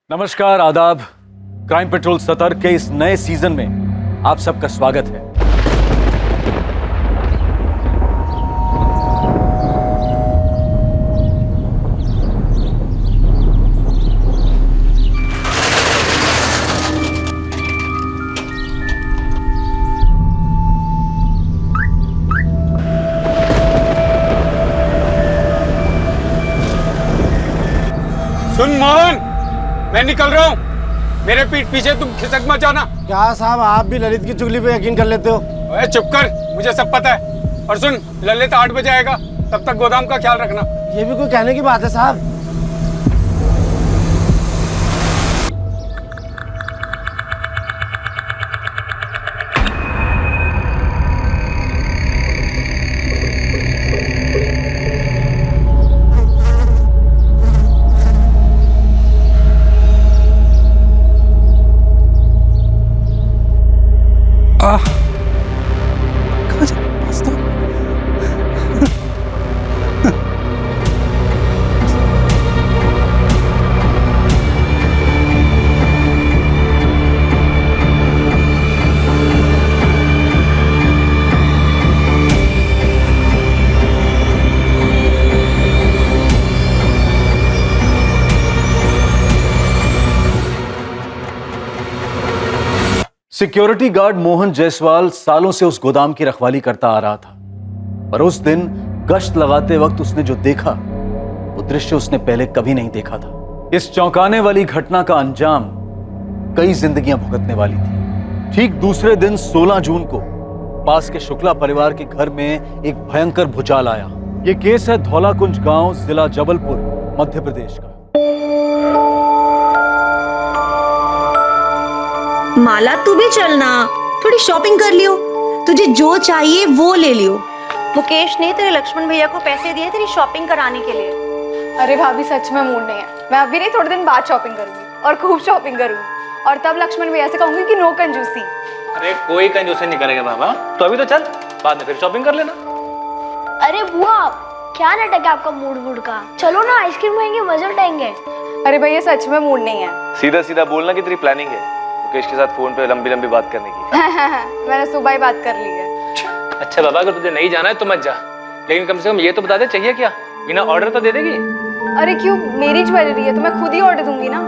नमस्कार, आदाब। Crime petrol सतर्क के इस नए सीजन में आप सबका स्वागत है। सुन मोहन, मैं निकल रहा हूँ। मेरे पीठ पीछे तुम खिसक मत जाना। क्या साहब, आप भी ललित की चुगली पे यकीन कर लेते हो? ओए चुप कर, मुझे सब पता है। और सुन, ललित 8 बजे आएगा, तब तक गोदाम का ख्याल रखना। ये भी कोई कहने की बात है साहब? सिक्योरिटी गार्ड मोहन जायसवाल सालों से उस गोदाम की रखवाली करता आ रहा था, पर उस दिन गश्त लगाते वक्त उसने जो देखा वो दृश्य उसने पहले कभी नहीं देखा था। इस चौंकाने वाली घटना का अंजाम कई जिंदगियां भुगतने वाली थी। ठीक दूसरे दिन 16 जून को पास के शुक्ला परिवार के घर में एक भयंकर भूचाल आया। यह केस है धौलाकुंज गांव, जिला जबलपुर, मध्य प्रदेश का। माला, तू भी चलना, थोड़ी शॉपिंग कर लियो। तुझे जो चाहिए वो ले लियो। मुकेश ने तेरे लक्ष्मण भैया को पैसे दिए तेरी शॉपिंग कराने के लिए। अरे भाभी, सच में मूड नहीं है। मैं अभी नहीं, थोड़े दिन बाद शॉपिंग करूंगी और खूब शॉपिंग करूंगी। और तब लक्ष्मण भैया से कहूंगी कि नो कंजूसी। अरे कोई कंजूसी नहीं करेगा बाबा, तो अभी तो चल, बाद में फिर शॉपिंग कर लेना। अरे बुआ, क्या नाटक है आपका मूड का? चलो ना, आइसक्रीम खाएंगे, मजे उठाएंगे। अरे भैया, सच में मूड नहीं है। सीधा सीधा बोलना कि तेरी प्लानिंग है मुकेश के साथ फोन पे लंबी लंबी बात करने की। मैंने सुबह ही बात कर ली है। अच्छा बाबा, अगर तुझे नहीं जाना है तो मत जा, लेकिन कम से कम ये तो बता दे चाहिए क्या, बिना ऑर्डर तो दे देगी। अरे क्यों, मेरी ज्वेलरी है तो मैं खुद ही ऑर्डर दूंगी ना।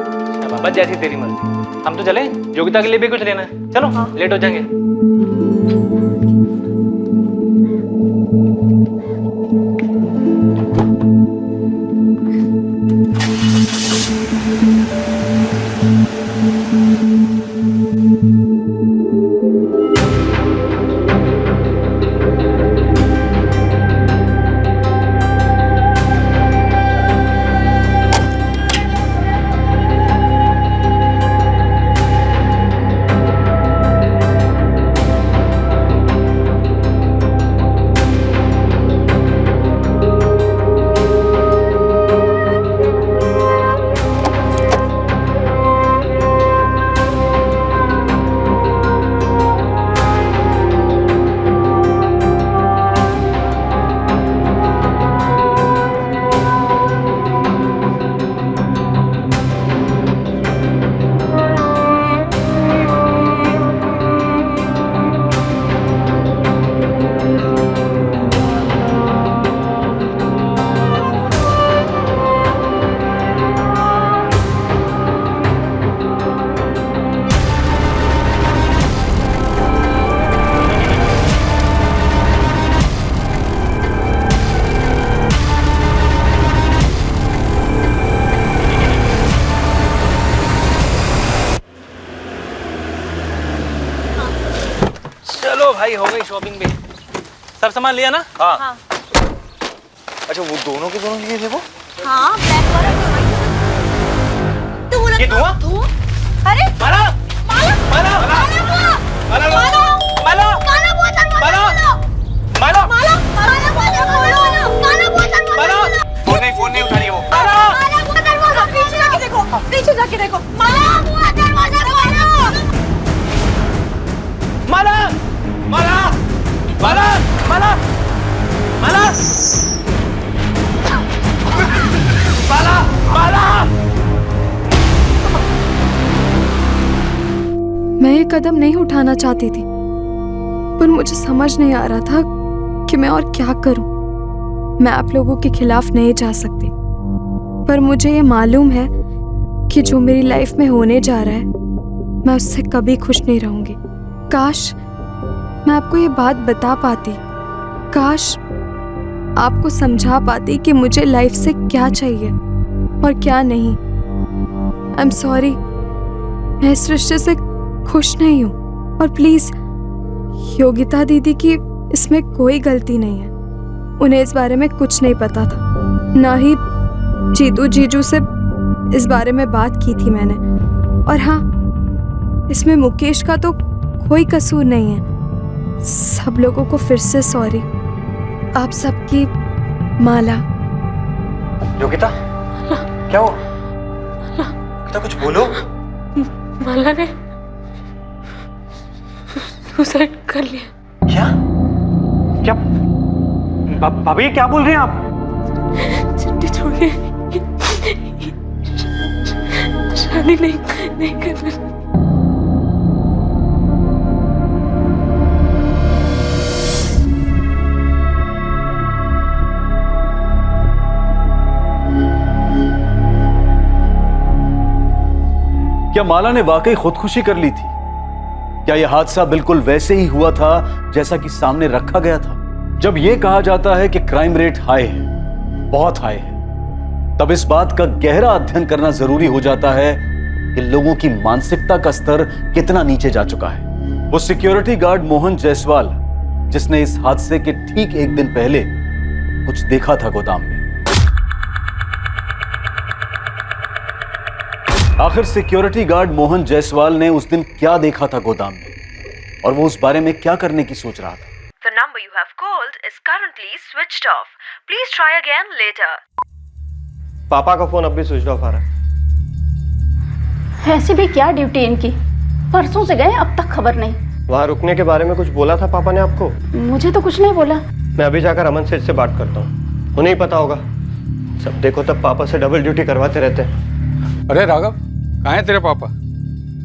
बाबा जैसी तेरी मर्जी। हम तो चले, योगिता के लिए भी कुछ लेना है। चलो हाँ। लेट हो जाएंगे। चलो भाई, हो गई शॉपिंग भी। सब सामान लिया ना? हाँ। अच्छा, वो दोनों के दोनों लिए थे वो? हाँ, ब्लैक वाला तो ये धुआं? अरे माला! माला! माला! माला! माला! माला! माला! काला बोतल माला! माला! माला! काला बोतल बोलो! काला बोतल माला! बोलो! फोन नहीं उठा रही वो। काला बोतल बोलो! पीछे जाके देखो, पीछे जाके देखो। माला! दरवाजा खोलो! माला! माला! माला! माला! माला! माला! माला! मैं ये कदम नहीं उठाना चाहती थी, पर मुझे समझ नहीं आ रहा था कि मैं और क्या करूं। मैं आप लोगों के खिलाफ नहीं जा सकती, पर मुझे ये मालूम है कि जो मेरी लाइफ में होने जा रहा है, मैं उससे कभी खुश नहीं रहूंगी। काश मैं आपको ये बात बता पाती, काश आपको समझा पाती कि मुझे लाइफ से क्या चाहिए और क्या नहीं। आई एम सॉरी, मैं इस रिश्ते से खुश नहीं हूँ, और प्लीज योगिता दीदी की इसमें कोई गलती नहीं है। उन्हें इस बारे में कुछ नहीं पता था, ना ही जीतू जीजू से इस बारे में बात की थी मैंने। और हाँ, इसमें मुकेश का तो कोई कसूर नहीं है। सब लोगों को फिर से सॉरी। आप सबकी माला। योगिता, क्या हुआ? योगिता, कुछ बोलो। माला ने सुसाइड कर लिया। क्या क्या भाभी, क्या बोल रहे हैं आप? चिट्ठी छोड़ के शादी नहीं करना। क्या माला ने वाकई खुदकुशी कर ली थी? क्या यह हादसा बिल्कुल वैसे ही हुआ था जैसा कि सामने रखा गया था? जब यह कहा जाता है कि क्राइम रेट हाई है, बहुत हाई है, तब इस बात का गहरा अध्ययन करना जरूरी हो जाता है कि लोगों की मानसिकता का स्तर कितना नीचे जा चुका है। वो सिक्योरिटी गार्ड मोहन जायसवाल, जिसने इस हादसे के ठीक एक दिन पहले कुछ देखा था गोदाम में। आखिर सिक्योरिटी गार्ड मोहन जायसवाल ने उस दिन क्या देखा था गोदाम में, और वो उस बारे में क्या करने की सोच रहा था? The number you have called is currently switched off. Please try again later. पापा का फोन अब भी स्विच ऑफ आ रहा है। ऐसी भी क्या ड्यूटी इनकी, परसों से गए अब तक खबर नहीं। वहाँ रुकने के बारे में कुछ बोला था पापा ने आपको? मुझे तो कुछ नहीं बोला। मैं अभी जाकर अमन सेठ से बात करता हूँ, उन्हें ही पता होगा। सब देखो तब पापा से डबल ड्यूटी करवाते रहते हैं। अरे राघव, कहाँ है तेरे पापा?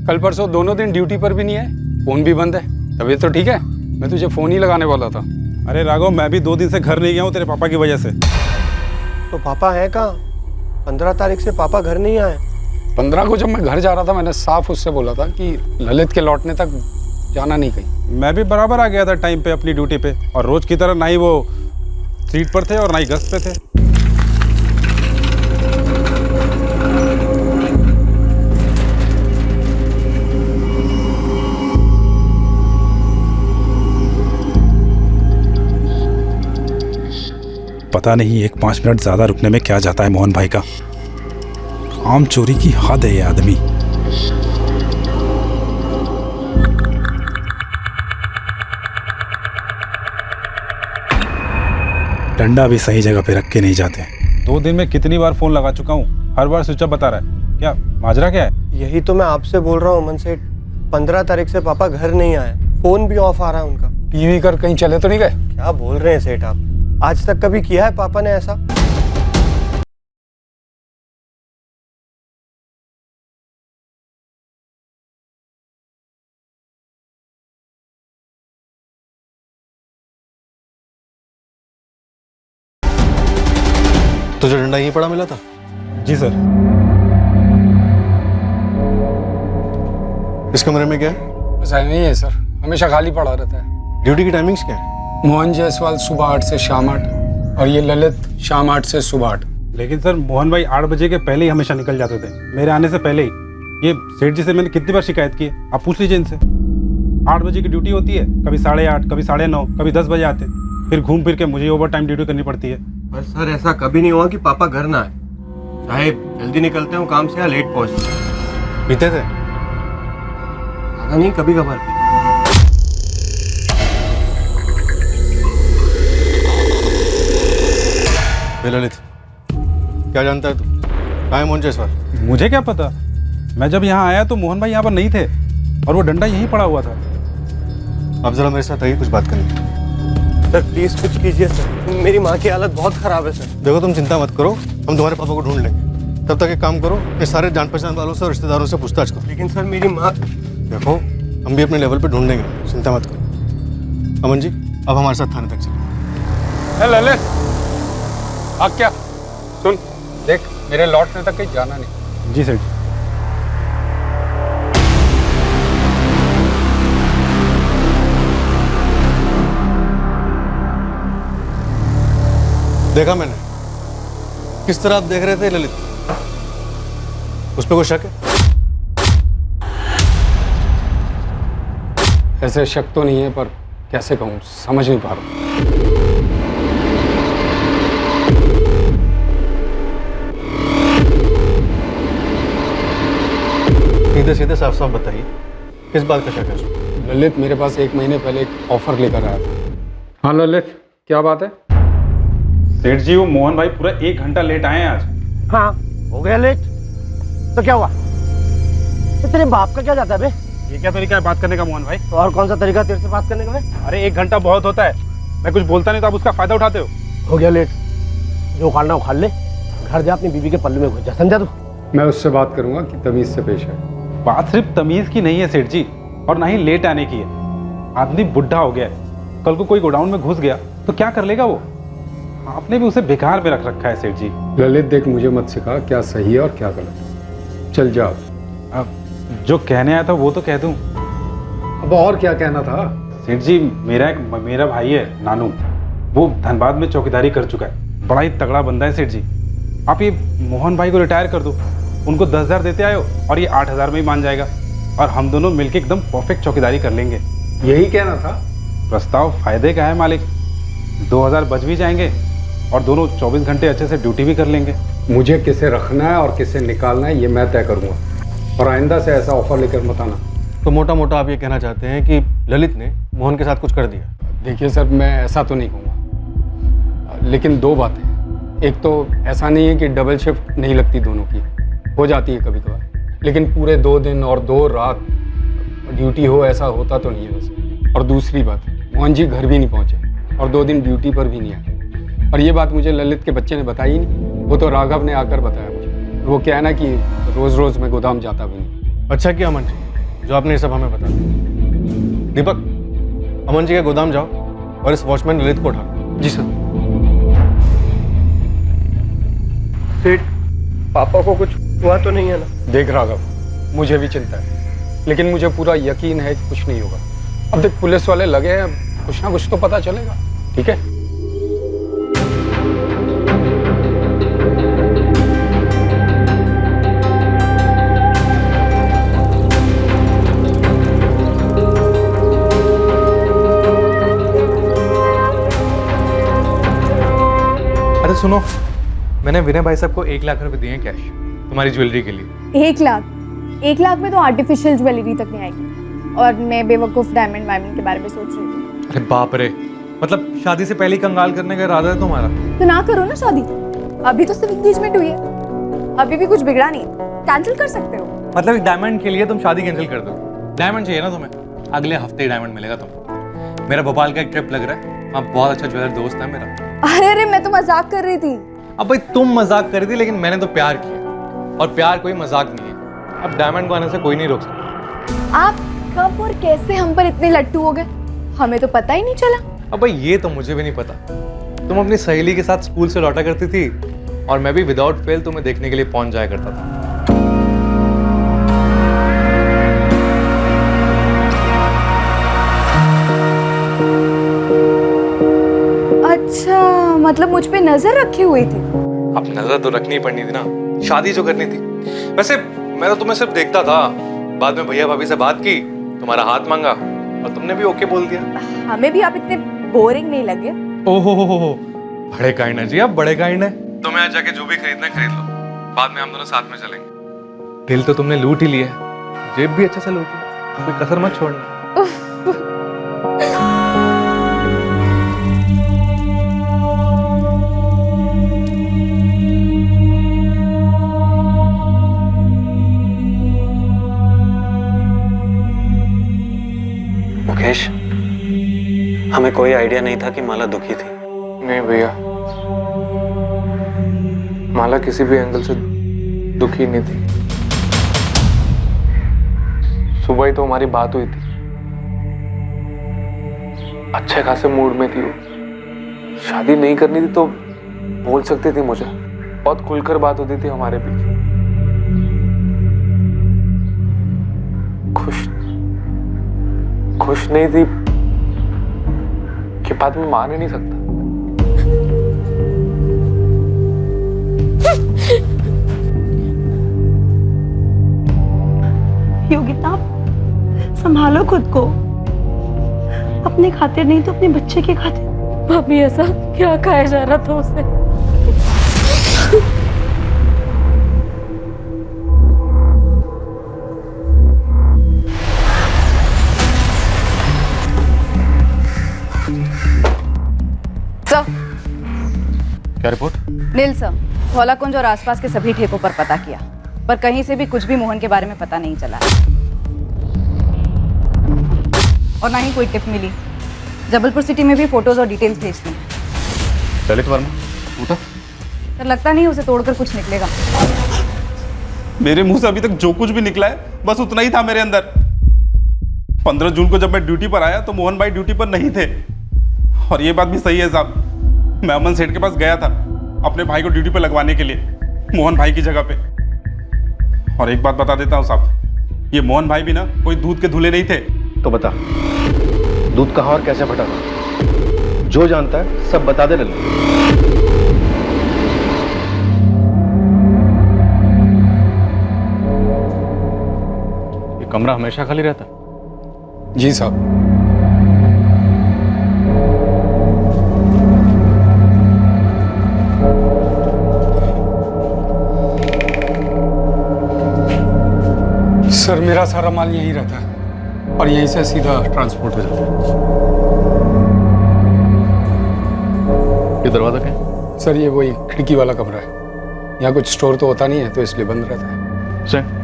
कल परसों दोनों दिन ड्यूटी पर भी नहीं आए, फोन भी बंद है। तबीयत तो ठीक है? मैं तुझे फोन ही लगाने वाला था। अरे राघव, मैं भी 2 दिन से घर नहीं गया हूँ तेरे पापा की वजह से। तो पापा हैं कहाँ? 15 तारीख से पापा घर नहीं आए। 15 को जब मैं घर जा रहा था, मैंने साफ उससे बोला था कि ललित के लौटने तक जाना नहीं कहीं। मैं भी बराबर आ गया था टाइम पे अपनी ड्यूटी पे, और रोज की तरह ना ही वो सीट पर थे और ना ही गश्त पे थे। पता नहीं एक 5 मिनट ज्यादा रुकने में क्या जाता है मोहन भाई का। आम चोरी की हद है ये आदमी। डंडा भी सही जगह पे रख के नहीं जाते। 2 दिन में कितनी बार फोन लगा चुका हूँ, हर बार स्विच ऑफ बता रहा है। क्या माजरा क्या है? यही तो मैं आपसे बोल रहा हूँ अमन सेठ, 15 तारीख से पापा घर नहीं आए, फोन भी ऑफ आ रहा है उनका। टीवी कर कहीं चले तो नहीं गए? क्या बोल रहे हैं सेठ आप? आज तक कभी किया है पापा ने ऐसा? तुझे डंडा यहीं पड़ा मिला था? जी सर। इस कमरे में क्या है? बस नहीं है सर, हमेशा खाली पड़ा रहता है। ड्यूटी की टाइमिंग्स क्या है? मोहन जायसवाल सुबह 8 से शाम 8, और ये ललित शाम 8 से सुबह 8। लेकिन सर मोहन भाई 8 बजे के पहले ही हमेशा निकल जाते थे, मेरे आने से पहले ही। ये सेठ जी से मैंने कितनी बार शिकायत की है, आप पूछ लीजिए इनसे। 8 बजे की ड्यूटी होती है, कभी 8:30, कभी 9:30, कभी 10 बजे आते हैं, फिर घूम फिर के मुझे ओवर टाइम ड्यूटी करनी पड़ती है। पर सर ऐसा कभी नहीं हुआ कि पापा घर ना आए, चाहे जल्दी निकलते हो काम से या लेट पहुंचते। पीते थे? ज्यादा नहीं, कभी कभार पीते। ललित, क्या जानता है तू? कहाँ है मोहन जायसवाल? मुझे क्या पता, मैं जब यहाँ आया तो मोहन भाई यहाँ पर नहीं थे, और वो डंडा यहीं पड़ा हुआ था। अब जरा मेरे साथ आइए, कुछ बात करनी है। सर प्लीज कुछ कीजिए सर, मेरी माँ की हालत बहुत खराब है सर। देखो तुम चिंता मत करो, हम तुम्हारे पापा को ढूंढ लेंगे। तब तक एक काम करो, ये सारे जान पहचान वालों से और रिश्तेदारों से पूछताछ करो। लेकिन सर मेरी माँ। देखो हम भी अपने लेवल पे ढूंढेंगे, चिंता मत करो। अमन जी, अब हमारे साथ थाने तक चलिए। ललित, अब क्या सुन, देख मेरे लौटने तक कहीं जाना नहीं। जी सेठ जी। देखा मैंने किस तरह आप देख रहे थे ललित, उस पर कोई शक है? ऐसे शक तो नहीं है, पर कैसे कहूँ, समझ नहीं पा रहा। सीधे सीधे साफ साफ बताइए, किस बात का शक है उसमें? ललित मेरे पास 1 महीने पहले एक ऑफर लेकर आया था। हाँ ललित, क्या बात है? सेठ जी, वो मोहन भाई पूरा 1 घंटा लेट आए हैं आज। हाँ, हो गया लेट तो क्या हुआ? तो तेरे बाप का क्या जाता है बे? ये क्या तरीका है बात करने का मोहन भाई? तो और कौन सा तरीका तेरे से बात करने का बे? अरे 1 घंटा बहुत होता है, मैं कुछ बोलता नहीं तो आप उसका फायदा उठाते हो। हो गया लेट, जो उखाड़ना उखाड़ ले, घर जा अपनी बीवी के पल्लू में घुस जा, समझा तू? मैं उससे बात करूंगा कि तमीज से पेश है। बात सिर्फ तमीज की नहीं है सेठ जी, और ना ही लेट आने की है। आदमी बुढ़ा हो गया है, कल को कोई गोडाउन में घुस गया तो क्या कर लेगा वो? आपने भी उसे बेकार में रख रखा है सेठ जी। ललित देख, मुझे मत सिखा क्या सही है और क्या गलत। चल जा। अब जो कहने आया था वो तो कह दूं। अब और क्या कहना था? सेठ जी, मेरा भाई है नानू, वो धनबाद में चौकीदारी कर चुका है, बड़ा ही तगड़ा बंदा है सेठ जी। आप ये मोहन भाई को रिटायर कर दो, उनको 10,000 देते आयो और ये 8,000 में ही मान जाएगा, और हम दोनों मिलके एकदम परफेक्ट चौकीदारी कर लेंगे। यही कहना था? प्रस्ताव फायदे का है मालिक, 2,000 बच भी जाएंगे और दोनों 24 घंटे अच्छे से ड्यूटी भी कर लेंगे। मुझे किसे रखना है और किसे निकालना है ये मैं तय करूंगा, और आइंदा से ऐसा ऑफर लेकर मत आना। तो मोटा मोटा आप ये कहना चाहते हैं कि ललित ने मोहन के साथ कुछ कर दिया? देखिए सर, मैं ऐसा तो नहीं कहूँगा, लेकिन 2 बातें। एक तो ऐसा नहीं है कि डबल शिफ्ट नहीं लगती दोनों की, हो जाती है कभी कभार, लेकिन पूरे 2 दिन और 2 रात ड्यूटी हो ऐसा होता तो नहीं है वैसे। और दूसरी बात, मोहन जी घर भी नहीं पहुँचे और 2 दिन ड्यूटी पर भी नहीं आए, और ये बात मुझे ललित के बच्चे ने बताई ही नहीं, वो तो राघव ने आकर बताया मुझे। वो क्या है ना कि रोज़ रोज़ मैं गोदाम जाता भी नहीं। अच्छा किया अमन जी जो आपने ये सब हमें बता दिया। दीपक, अमन जी के गोदाम जाओ और इस वॉचमैन ललित को उठा लो। जी सर। सेठ, पापा को कुछ हुआ तो नहीं है ना? देख राघव, मुझे भी चिंता है, लेकिन मुझे पूरा यकीन है कि कुछ नहीं होगा। अब देख पुलिस वाले लगे हैं, कुछ ना कुछ तो पता चलेगा, ठीक है? अरे सुनो, मैंने विनय भाई साहब को 1 लाख रुपए दिए हैं कैश तुम्हारी ज्वेलरी के लिए। 1 लाख? 1 लाख में तो आर्टिफिशियल ज्वेलरी तक नहीं आएगी, और मैं बेवकूफ डायमंड वायमंड के बारे में सोच रही थी। अरे बाप रे, मतलब शादी से पहले ही कंगाल करने का इरादा है तुम्हारा? तो ना करो ना शादी, अभी तो सिर्फ एंगेजमेंट हुई है, अभी भी कुछ बिगड़ा नहीं, कैंसिल कर सकते हो। मतलब एक डायमंड के लिए तुम शादी कैंसिल कर दो? डायमंड चाहिए ना तुम्हें? अगले हफ्ते ही डायमंड मिलेगा तुमको। मेरा भोपाल का एक ट्रिप लग रहा है, वहाँ बहुत अच्छा ज्वेलर दोस्त है मेरा। अरे मैं तो मजाक कर रही थी। अब भाई तुम मजाक कर रही थी, लेकिन मैंने तो प्यार किया, और प्यार कोई मजाक नहीं है। अब डायमंड को आने से कोई नहीं रोक सकता। आप कब और कैसे हम पर इतने लट्टू हो गए, हमें तो पता ही नहीं चला। अब भाई ये तो मुझे भी नहीं पता। तुम अपनी सहेली के साथ स्कूल से लौटा करती थी, और मैं भी विदाउट फेल तुम्हें देखने के लिए पहुंच जाया करता था। अच्छा, मतलब मुझ पे नजर रखी हुई थी? अब नजर तो रखनी पड़नी थी ना, शादी जो करनी थी। वैसे मैं तो तुम्हें सिर्फ देखता था, बाद में भैया भाभी से बात की, तुम्हारा हाथ मांगा और तुमने भी ओके बोल दिया। हमें भी आप इतने बोरिंग नहीं लगे? ओहो, बड़े काइंड है जी आप, बड़े काइंड है। तुम्हें आज जाके जो भी खरीदना है खरीद लो, बाद में हम दोनों साथ में चलेंगे। दिल तो तुमने लूट ही लिया है, जेब भी अच्छे से लूट ली, कोई कसर मत छोड़ना। मुकेश, हमें कोई आइडिया नहीं था कि माला दुखी थी। नहीं भैया, माला किसी भी एंगल से दुखी नहीं थी। सुबह ही तो हमारी बात हुई थी, अच्छे खासे मूड में थी वो। शादी नहीं करनी थी तो बोल सकती थी मुझे, बहुत खुलकर बात होती थी हमारे बीच। खुश नहीं थी कि बात मैं मान ही नहीं सकता। योगिता, संभालो खुद को, अपने खातिर नहीं तो अपने बच्चे के खातिर। भाभी ऐसा क्या खाया जा रहा था उसे? सर, क्या रिपोर्ट? नील सर, धौलाकुंज और आसपास के सभी ठेकों पर पता किया, पर कहीं से भी कुछ भी मोहन के बारे में पता नहीं चला और ना ही कोई टिप मिली। जबलपुर सिटी में भी फोटोज और डिटेल्स भेज दी। ललित वर्मा उठा। सर, लगता नहीं उसे तोड़कर कुछ निकलेगा। मेरे मुंह से अभी तक जो कुछ भी निकला है बस उतना ही था मेरे अंदर। 15 जून को जब मैं ड्यूटी पर आया तो मोहन भाई ड्यूटी पर नहीं थे। और ये बात भी सही है साहब, मैं अमन सेठ के पास गया था अपने भाई को ड्यूटी पर लगवाने के लिए, मोहन भाई की जगह पे। और एक बात बता देता हूँ साहब, ये मोहन भाई भी ना कोई दूध के धुले नहीं थे। तो बता, दूध कहाँ और कैसे फटा था? जो जानता है सब बता दे ललित। ये कमरा हमेशा खाली रहता? जी साहब। सर, मेरा सारा माल यहीं रहता है और यहीं से सीधा ट्रांसपोर्ट हो जाता है। ये दरवाजा क्या है? सर, ये वही खिड़की वाला कमरा है। यहाँ कुछ स्टोर तो होता नहीं है तो इसलिए बंद रहता है। सर,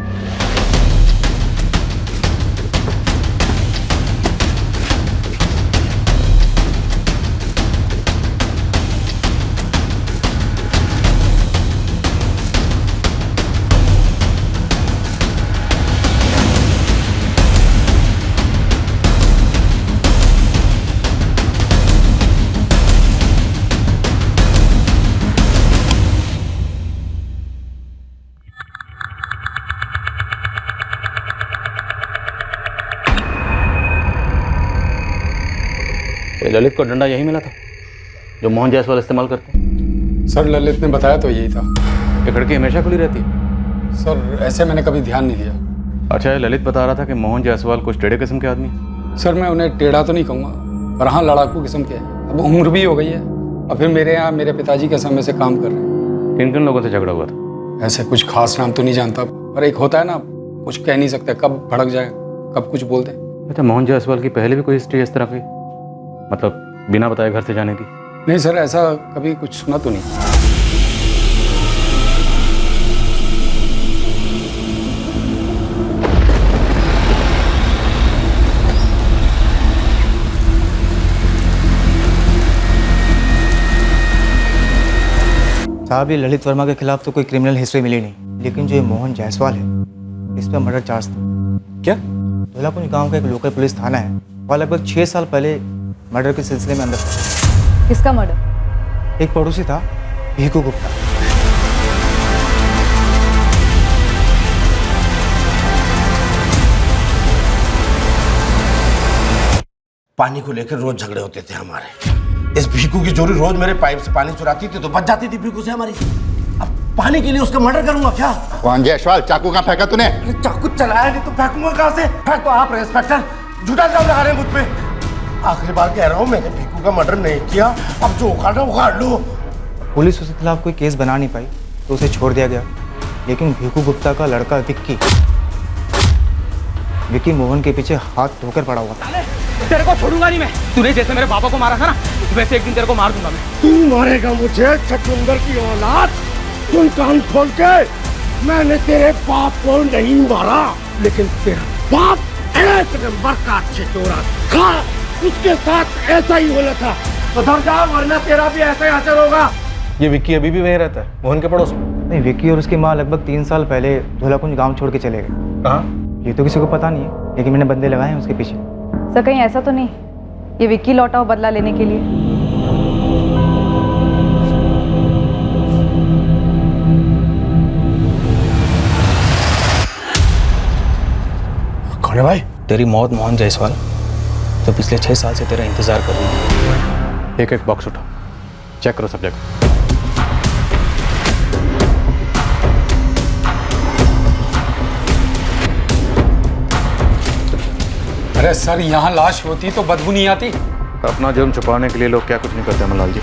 ललित को डंडा यही मिला था जो मोहन जायसवाल इस्तेमाल करते हैं? सर, ललित ने बताया तो यही था। ये खिड़की हमेशा खुली रहती है? सर, ऐसे मैंने कभी ध्यान नहीं दिया। अच्छा, ललित बता रहा था कि मोहन जायसवाल कुछ टेढ़े किस्म के आदमी हैं। सर, मैं उन्हें टेढ़ा तो नहीं कहूँगा, पर हाँ लड़ाकू किस्म के हैं। अब उम्र भी हो गई है और फिर मेरे यहाँ मेरे पिताजी के समय से काम कर रहे हैं। किन किन लोगों से झगड़ा हुआ था? ऐसे कुछ खास नाम तो नहीं जानता, पर एक होता है ना, कुछ कह नहीं सकते, कब भड़क जाए कब कुछ बोल दे। अच्छा, मोहन जायसवाल की पहले भी कोई हिस्ट्री इस तरह की, मतलब बिना बताए घर से जाने की? नहीं सर, ऐसा कभी कुछ सुना तो नहीं। साहब, ये ललित वर्मा के खिलाफ तो कोई क्रिमिनल हिस्ट्री मिली नहीं, लेकिन जो ये मोहन जायसवाल है इस पर मर्डर चार्ज था। क्या? धौलाकुंज गांव का एक लोकल पुलिस थाना है, वहाँ लगभग 6 साल पहले मर्डर के सिलसिले में अंदर था। किसका मर्डर? एक पड़ोसी था, भीखू गुप्ता। पानी को लेकर रोज झगड़े होते थे हमारे। इस भीखू की जोड़ी रोज मेरे पाइप से पानी चुराती थी तो बच जाती थी भीखू से हमारी। अब पानी के लिए उसका मर्डर करूंगा क्या? मोहन जायसवाल, चाकू कहाँ फेंका तूने? चाकू चलाया नहीं तो फेंकूंगा कहाँ से? फेंक तो आप इंस्पेक्टर, झूठा इल्जाम लगा रहे हैं मुझ पे। आखिरी बार कह रहा हूँ, मैंने भीखू का मर्डर नहीं किया। अब जो उखाड़ना उखाड़ लो। पुलिस उसके खिलाफ कोई केस बना नहीं पाई तो उसे छोड़ दिया गया, लेकिन भीखू गुप्ता का लड़का विक्की मोहन के पीछे हाथ धोकर पड़ा हुआ था। तेरे को छोड़ूंगा नहीं मैं। तूने जैसे मेरे पापा को मारा था ना, वैसे एक दिन तेरे को मार दूंगा मैं। तू मारेगा मुझे, छछूंदर की औलाद? सुन कान खोल के, मैंने तेरे बाप को नहीं मारा, लेकिन तेरा बाप एक नंबर का अच्छे चोरा था। उसके साथ ऐसा ही होना था। तो धर जा, वरना तेरा भी ऐसा ही असर होगा। ये विक्की अभी भी वहीं रहता है, मोहन के पड़ोस में? नहीं, विक्की और उसकी माँ लगभग 3 साल पहले धौलाकुंज गांव छोड़ के चले गए। कहाँ? ये तो किसी को पता नहीं है, लेकिन मैंने बंदे लगाए हैं उसके पीछे। सर, कहीं ऐसा तो नहीं ये विक्की लौटा हो बदला लेने के लिए। कौन है भाई? तेरी मौत मोहन जायसवाल तो पिछले 6 साल से तेरा इंतजार कर रही है। एक एक बॉक्स उठाओ, चेक करो सब जगह। अरे सर, यहाँ लाश होती तो बदबू नहीं आती? अपना जुर्म छुपाने के लिए लोग क्या कुछ नहीं करते मलाल जी।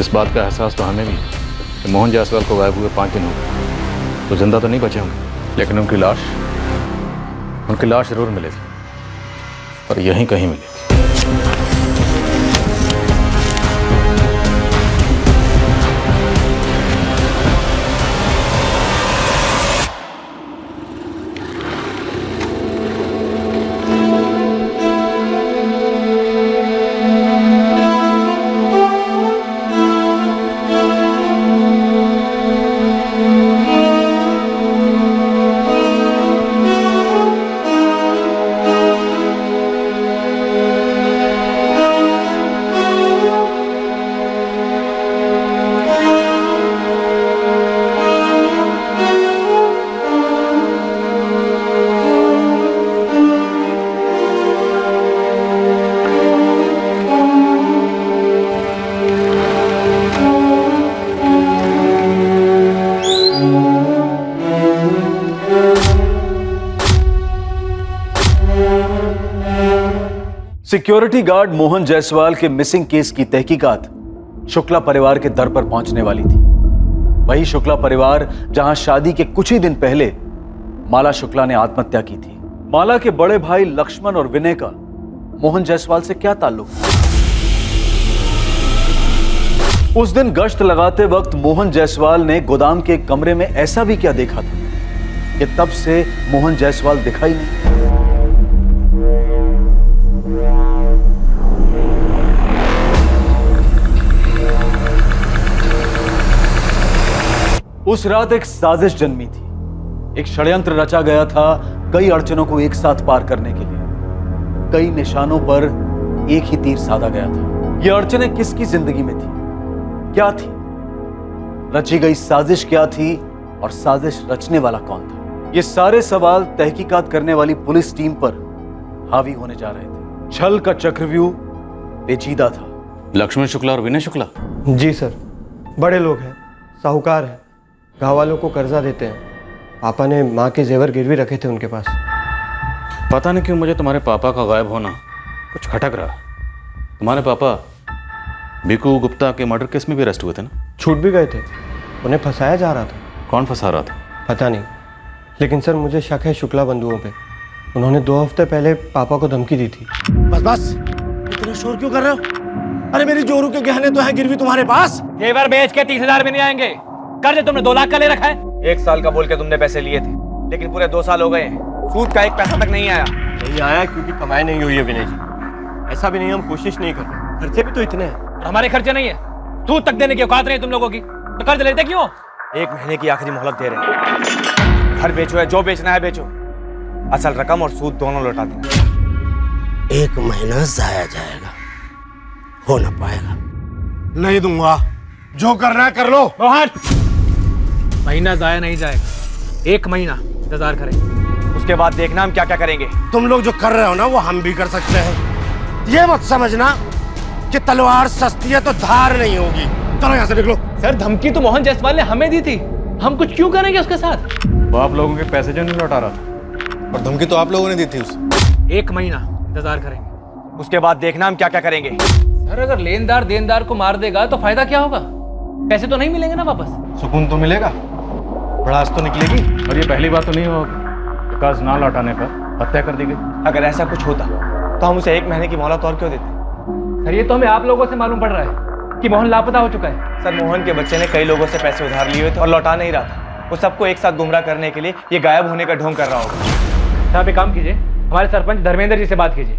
इस बात का एहसास तो हमें भी है कि मोहन जायसवाल को गायब हुए 5 दिन हो गए, तो जिंदा तो नहीं बचे होंगे, लेकिन उनकी लाश जरूर मिलेगी और यहीं कहीं मिलेगी। सिक्योरिटी गार्ड मोहन जायसवाल के मिसिंग केस की तहकीकात शुक्ला परिवार के दर पर पहुंचने वाली थी। वही शुक्ला परिवार जहां शादी के कुछ ही दिन पहले माला शुक्ला ने आत्महत्या की थी। माला के बड़े भाई लक्ष्मण और विनय का मोहन जायसवाल से क्या ताल्लुक? उस दिन गश्त लगाते वक्त मोहन जायसवाल ने गोदाम के कमरे में ऐसा भी क्या देखा था कि तब से मोहन जायसवाल दिखाई नहीं। उस रात एक साजिश जन्मी थी, एक षड्यंत्र रचा गया था कई अड़चनों को एक साथ पार करने के लिए। कई निशानों पर एक ही तीर साधा गया था। ये अड़चनें किसकी जिंदगी में थी, क्या थी, रची गई साजिश क्या थी और साजिश रचने वाला कौन था? ये सारे सवाल तहकीकात करने वाली पुलिस टीम पर हावी होने जा रहे थे। छल का चक्रव्यूह पेचीदा था। लक्ष्मण शुक्ला और विनय शुक्ला? जी सर, बड़े लोग हैं, साहूकार हैं, गाँव वालों को कर्जा देते हैं। पापा ने माँ के जेवर गिरवी रखे थे उनके पास। पता नहीं क्यों मुझे तुम्हारे पापा का गायब होना कुछ खटक रहा। तुम्हारे पापा भिकू गुप्ता के मर्डर केस में भी अरेस्ट हुए थे ना? छूट भी गए थे, उन्हें फंसाया जा रहा था। कौन फंसा रहा था? पता नहीं, लेकिन सर मुझे शक है शुक्ला बंधुओं पे। उन्होंने 2 हफ्ते पहले पापा को धमकी दी थी। बस इतना शोर क्यों कर रहे हो? अरे मेरी जोरू के गहने तो है गिरवी तुम्हारे पास। जेवर बेच के 30,000 भी नहीं आएंगे। कर्ज तुमने 2 लाख का ले रखा है। 1 साल का बोल के तुमने पैसे लिए थे, लेकिन पूरे 2 साल हो गए हैं, सूद का 1 पैसा तक नहीं आया। नहीं आया क्योंकि कमाई नहीं हुई है विनय जी। ऐसा भी नहीं, हम कोशिश नहीं कर रहे, खर्चे भी तो इतने हैं। हमारे खर्चे नहीं है, सूद तक देने की औकात नहीं तुम लोगों की, तो कर्ज लेते क्यों? 1 महीने की आखिरी मोहलत दे रहे हैं। घर बेचो है, जो बेचना है बेचो, असल रकम और सूद दोनों लौटा देना। 1 महीना जाया जाएगा, हो ना पाएगा। नहीं दूंगा, जो करना है कर लो। मोहन, महीना जाया नहीं जाएगा, 1 महीना इंतजार करें, उसके बाद देखना हम क्या क्या करेंगे। तुम लोग जो कर रहे हो ना वो हम भी कर सकते हैं। ये मत समझना कि तलवार सस्ती है तो धार नहीं होगी। चलो यहाँ से निकलो। सर धमकी तो मोहन जायसवाल ने हमें दी थी, हम कुछ क्यों करेंगे उसके साथ? वो आप लोगों के पैसे जो नहीं लौटा रहा था, और धमकी तो आप लोगों ने दी थी उसे। 1 महीना इंतजार करेंगे, उसके बाद देखना हम क्या क्या करेंगे। सर अगर लेनदार देनदार को मार देगा तो फायदा क्या होगा? पैसे तो नहीं मिलेंगे ना वापस। सुकून तो मिलेगा, भड़ास तो निकलेगी, और ये पहली बात तो नहीं होगी कि कर्ज ना लौटाने पर हत्या कर दी गई। अगर ऐसा कुछ होता तो हम उसे 1 महीने की मोहलत और क्यों देते? सर ये तो हमें आप लोगों से मालूम पड़ रहा है कि मोहन लापता हो चुका है। सर मोहन के बच्चे ने कई लोगों से पैसे उधार लिए हुए थे और लौटा नहीं रहा था। वो सबको एक साथ गुमराह करने के लिए ये गायब होने का ढोंग कर रहा होगा। आप एक काम कीजिए, हमारे सरपंच धर्मेंद्र जी से बात कीजिए,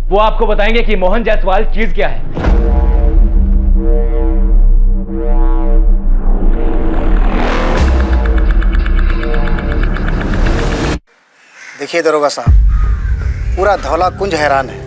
वो आपको बताएंगे कि मोहन जायसवाल चीज क्या है। देखिए दरोगा साहब, पूरा धौला कुंज हैरान है।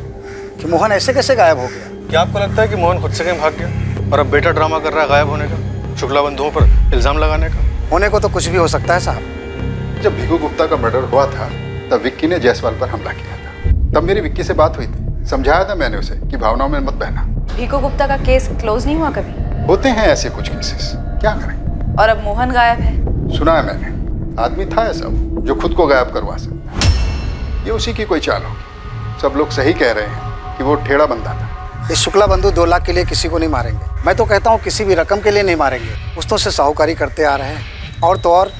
कि मोहन ऐसे कैसे गायब हो गया। क्या आपको लगता है कि मोहन खुद से कहीं भाग गया और अब बेटा ड्रामा कर रहा है गायब होने का, शुक्ला बंधुओं पर इल्जाम लगाने का? होने को तो कुछ भी हो सकता है साहब। जब भिगू गुप्ता का मर्डर हुआ था तब विक्की ने जायसवाल पर हमला किया था। तब मेरी विक्की से बात हुई थी, समझाया था मैंने उसे कि भावनाओं में मत बहना। भीखू गुप्ता का केस क्लोज नहीं हुआ कभी? होते हैं ऐसे कुछ केसेस, क्या करें। और अब मोहन गायब है। सुना है मैंने, आदमी था ऐसा जो खुद को गायब करवा सकता है। ये उसी की कोई चाल होगी। सब लोग सही कह रहे हैं कि वो ठेड़ा बंदा था। इस शुक्ला बंधु 2 लाख के लिए किसी को नहीं मारेंगे। मैं तो कहता हूँ किसी भी रकम के लिए नहीं मारेंगे। पुश्तों से साहूकारी करते आ रहे हैं। और तो और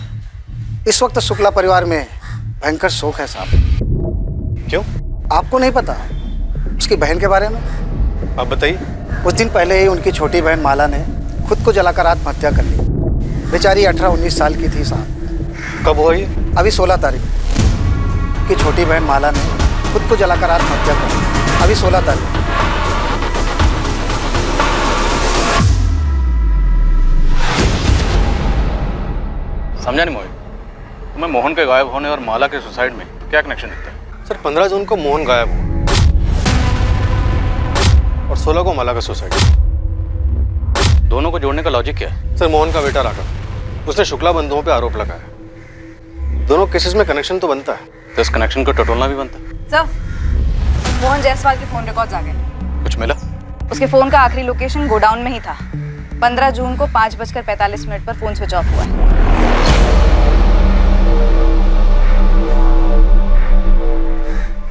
इस वक्त शुक्ला परिवार में भयंकर शोक है साहब। क्यों? आपको नहीं पता उसकी बहन के बारे में? आप बताइए। कुछ दिन पहले ही उनकी छोटी बहन माला ने खुद को जलाकर आत्महत्या कर ली। बेचारी 18-19 साल की थी साहब। कब हुआ ये? अभी 16 तारीख की छोटी बहन माला ने खुद को जलाकर आत्महत्या कर ली। अभी 16 तारीख। समझा नहीं मोहित, तुम्हें मोहन के गायब होने और माला के सुसाइड में क्या कनेक्शन दिखता है? सर 15 जून को मोहन गायब हुआ और 16 को माला का सुसाइड। दोनों को जोड़ने का लॉजिक क्या है? सर मोहन का बेटा राघव, उसने शुक्ला बंधुओं पे आरोप लगाया। दोनों केसेस में कनेक्शन तो बनता है। तो इस कनेक्शन को टटोलना भी बनता है। सर, मोहन जायसवाल के फोन रिकॉर्ड्स आ गए। कुछ मिला? उसके फोन का आखिरी लोकेशन गोडाउन में ही था। 15 जून को 5:45 पर फोन स्विच ऑफ हुआ है।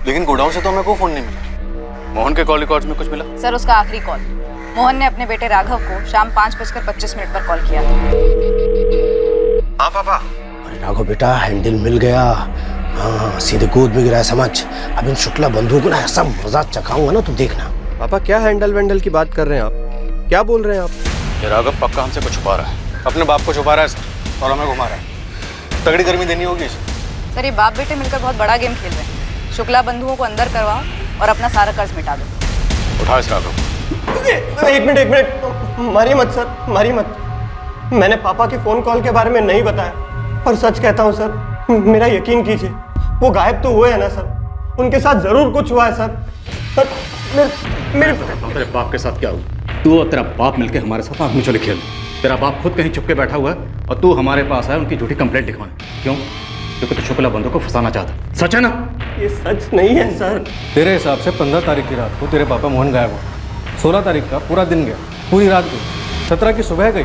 लेकिन गोडाउन से तो हमें कोई फोन नहीं मिला। मोहन के कॉल रिकॉर्ड्स में कुछ मिला? सर, उसका आखिरी कॉल मोहन ने अपने बेटे राघव को शाम 5:25 पर कॉल किया था। हाँ पापा। अरे राघव बेटा, हैंडल मिल गया। हाँ, सीधे गोद में गिरा है समझ। अब इन शुक्ला बंधुओं को ना ऐसा मजा चखाऊंगा ना, तो देखना। पापा क्या हैंडल वेंडल की बात कर रहे हैं आप? क्या बोल रहे हैं आप? ये राघव पक्का हमसे कुछ छुपा रहा है। अपने बाप को छुपा रहा है सर, और हमें घुमा रहा है। तगड़ी गर्मी देनी होगी इसे। सर, ये बाप बेटे मिलकर बहुत बड़ा गेम खेल रहे हैं। शुक्ला बंधुओं को अंदर करवाओ और अपना सारा कर्ज मिटा दो। उठा इस राघव। एक मिनट, मारिए मत सर, मारिए मत। मैंने पापा के फोन कॉल के बारे में नहीं बताया, पर सच कहता हूँ सर, मेरा यकीन कीजिए, वो गायब तो हुए हैं ना सर। उनके साथ जरूर कुछ हुआ है सर। मेरे तेरे बाप के साथ क्या हुआ? तू और तेरा बाप मिलके हमारे साथ आँख मिचौली खेल। तेरा बाप खुद कहीं छुप के बैठा हुआ है और तू हमारे पास आया उनकी झूठी कंप्लेंट लिखवाने। क्यों? क्योंकि तू शुक्ला बंधु को फंसाना चाहता। सच है ना? ये सच नहीं है सर। तेरे हिसाब से 15 तारीख की रात को तेरे पापा मोहन गायब हुआ। 16 तारीख का पूरा दिन गया, पूरी रात गई। 17 की सुबह गई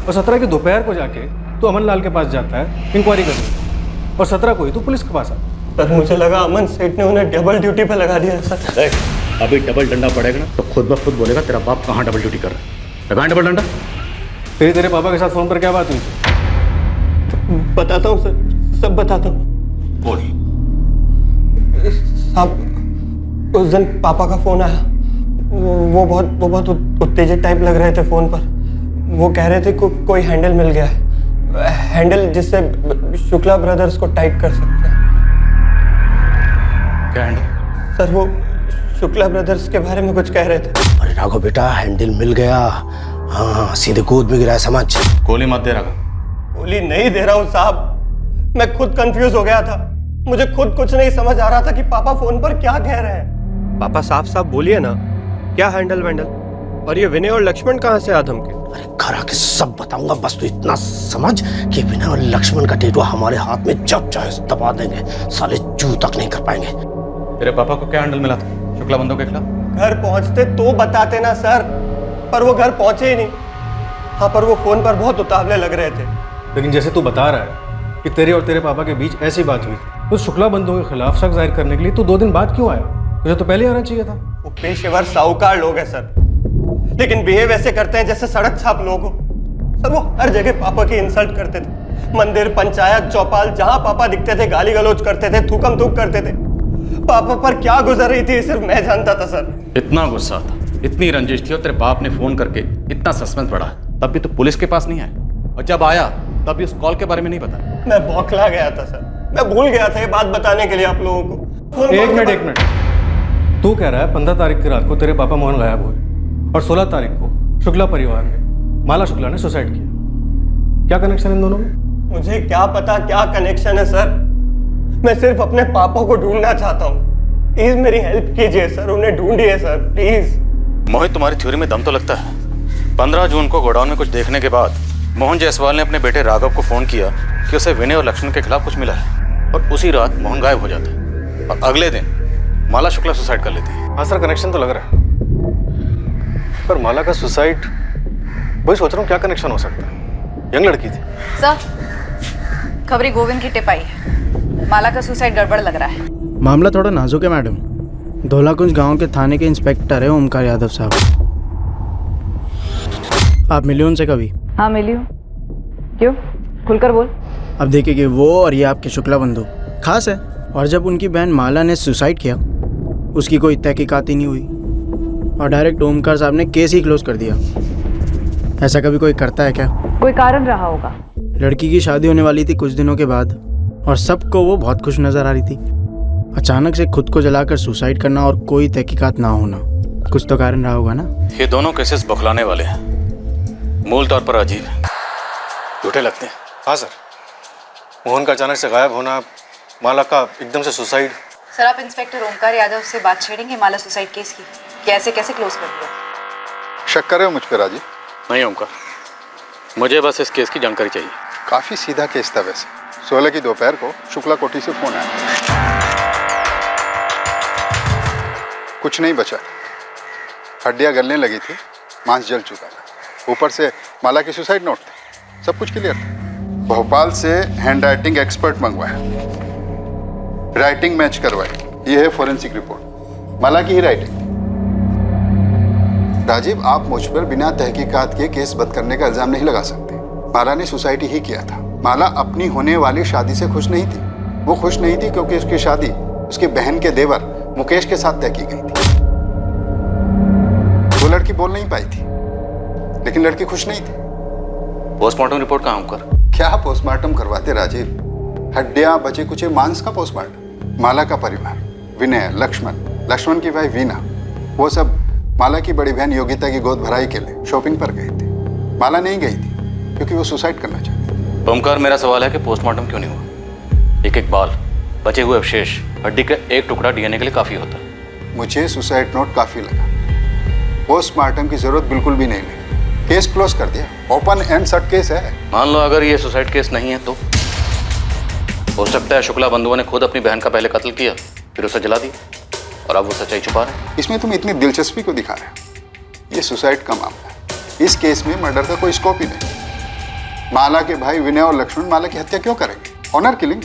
और 17 की दोपहर को जाके तू अमन लाल के पास जाता है इंक्वायरी करने, और 17 को ही तू पुलिस के पास आता। सर मुझे लगा अमन सेठ ने उन्हें डबल ड्यूटी पे लगा दिया सर। अभी डबल डंडा पड़ेगा ना तो खुद ब खुद बोलेगा तेरा बाप कहाँ डबल ड्यूटी कर रहा है। लगाएं डबल डंडा। तेरे पापा के साथ फोन पर क्या बात हुई? बताता हूँ सर, सब बताता हूँ। साहब, उस दिन पापा का फोन आया। वो बहुत उत्तेजित टाइप लग रहे थे फोन पर। वो कह रहे थे कोई हैंडल मिल गया है, हैंडल जिससे शुक्ला ब्रदर्स को टाइट कर सकते हैं। क्या हैंडल? सर वो शुक्ला ब्रदर्स के बारे में कुछ कह रहे थे। अरे राघव बेटा, हैंडल मिल गया। हाँ, सीधे गोद में गिरा है समझ। गोली मत दे राघव। गोली नहीं दे रहा हूँ साहब, मैं खुद कंफ्यूज हो गया था। मुझे खुद कुछ नहीं समझ आ रहा था कि पापा फोन पर क्या कह रहे हैं। पापा साफ साफ बोलिए ना, क्या हैंडल वैंडल? और ये विनय और लक्ष्मण कहाँ से आधम के? अरे घर आके सब बताऊंगा, बस तू इतना समझ कि विनय और लक्ष्मण का टेटुआ हमारे हाथ में जब चाहे दबा देंगे, साले चू तक नहीं कर पाएंगे। तेरे पापा को क्या हैंडल मिला था शुक्ला बंधु के खिलाफ? घर पहुंचते तो बताते ना सर, पर वो घर पहुंचे ही नहीं। हाँ, पर वो फोन पर बहुत उतावले लग रहे थे। लेकिन जैसे तू बता रहा है कि तेरे और तेरे पापा के बीच ऐसी बात हुई थी, तो शुक्ला बंधुओं के खिलाफ शक जाहिर करने के लिए तू 2 दिन बाद क्यों आया? तुझे तो पहले आना चाहिए था। वो पेशेवर साहूकार लोग हैं सर, लेकिन बिहेव ऐसे करते हैं जैसे सड़क छाप लोग हो। सर वो हर जगह पापा की इंसल्ट करते थे। मंदिर, पंचायत, चौपाल, जहां पापा दिखते थे गाली गलौज करते थे, थूकम थूक करते थे। पापा पर क्या गुजर रही थी सिर्फ मैं जानता था सर। इतना गुस्सा था, इतनी रंजिश थी और तेरे बाप ने फोन करके इतना सस्पेंस बढ़ा, तब भी तो पुलिस के पास नहीं आया, और जब आया तब भी उस कॉल के बारे में नहीं पता। मैं बौखला गया था सर, मैं भूल गया था ये बात बताने के लिए आप लोगों को। एक मिनट, तू कह रहा है 15 तारीख की रात को तेरे पापा मोहन गायब हुए और 16 तारीख को शुक्ला परिवार में माला शुक्ला ने सुसाइड किया। क्या कनेक्शन इन दोनों में? मुझे क्या पता क्या कनेक्शन है सर। मैं सिर्फ अपने पापा को ढूंढना चाहता हूँ। प्लीज मेरी हेल्प कीजिए सर, उन्हें ढूंढिए सर प्लीज। मोहित, तुम्हारी थ्योरी में दम तो लगता है। 15 जून को गोडाउन में कुछ देखने के बाद मोहन जायसवाल ने अपने बेटे राघव को फोन किया कि उसे विनय और लक्ष्मण के खिलाफ कुछ मिला है, और उसी रात मोहन गायब हो जाता है और अगले दिन माला शुक्ला सुसाइड कर लेती है। हाँ सर, कनेक्शन तो लग रहा है, पर माला का सुसाइड, वही सोच रहा हूँ क्या कनेक्शन हो सकता है। यंग लड़की थी सर। खबरी गोविंद की टिप आई है, माला का सुसाइड गड़बड़ लग रहा है। मामला थोड़ा नाजुक है मैडम। धौलाकुंज गांव के थाने के इंस्पेक्टर है ओमकार यादव साहब। आप मिले उनसे कभी? हाँ मिली हूँ। क्यों? खुलकर बोल। अब देखिए कि वो और ये आपके शुक्ला बंधु खास है, और जब उनकी बहन माला ने सुसाइड किया उसकी कोई तहकीकात ही नहीं हुई और डायरेक्ट ओमकार साहब ने केस ही क्लोज कर दिया। ऐसा कभी कोई करता है क्या? कोई कारण रहा होगा। लड़की की शादी होने वाली थी कुछ दिनों के बाद और सबको वो बहुत खुश नजर आ रही थी। अचानक से खुद को जलाकर सुसाइड करना और कोई तहकीकात ना होना, कुछ तो कारण रहा होगा ना। ये दोनों केसेस बौखलाने वाले हैं, मूल तौर पर अजीब है, झूठे लगते हैं। हाँ सर, मोहन का अचानक से गायब होना, माला का एकदम से सुसाइड। सर आप इंस्पेक्टर ओमकार यादव से बात छेड़ेंगे माला सुसाइड केस की, कैसे कैसे क्लोज कर दिया? शक कर रहे हो मुझ पर राजीव? नहीं ओमकार, मुझे बस इस केस की जानकारी चाहिए। काफी सीधा केस था वैसे। 16 की दोपहर को शुक्ला कोठी से फोन आया, कुछ नहीं बचा, हड्डियां गलने लगी थी, मांस जल चुका था, ऊपर से माला की सुसाइड नोट था, सब कुछ क्लियर था। भोपाल से हैंड राइटिंग एक्सपर्ट मंगवाया, राइटिंग मैच करवाई, ये है फॉरेंसिक रिपोर्ट, माला की ही राइटिंग। राजीव, आप मुझ पर बिना तहकीकात के केस बंद करने का इल्जाम नहीं लगा सकते। माला ने सुसाइड ही किया था। माला अपनी होने वाली शादी से खुश नहीं थी। वो खुश नहीं थी क्योंकि उसकी शादी उसकी बहन के देवर मुकेश के साथ तय की गई थी। वो लड़की बोल नहीं पाई थी, लेकिन लड़की खुश नहीं थी। पोस्टमार्टम रिपोर्ट कहाँ कर? क्या पोस्टमार्टम करवाते राजीव? हड्डियां बचे कुचे मांस का पोस्टमार्टम। माला का परिवार, विनय, लक्ष्मण की भाई वीना, वो सब माला की बड़ी बहन योगिता की गोद भराई के लिए शॉपिंग पर गए थे। माला नहीं गई थी क्योंकि वो सुसाइड करना चाहती। ओमकार, मेरा सवाल है कि पोस्टमार्टम क्यों नहीं हुआ? एक एक बाल, बचे हुए अवशेष, हड्डी का एक टुकड़ा डीएनए के लिए काफी होता है। मुझे सुसाइड नोट काफी लगा, पोस्टमार्टम की जरूरत बिल्कुल भी नहीं लगी। केस क्लोज कर दिया, ओपन एंड शट केस है। मान लो अगर ये सुसाइड केस नहीं है तो हो सकता है शुक्ला बंधुओं ने खुद अपनी बहन का पहले कत्ल किया, फिर उसे जला दिया और अब वो सच्चाई छुपा रहे हैं। इसमें तुम इतनी दिलचस्पी को दिखा रहे हो? ये सुसाइड का मामला है, इस केस में मर्डर का कोई स्कोप ही नहीं। माला के भाई विनय और लक्ष्मण माला की हत्या क्यों करेंगे? Honour killing.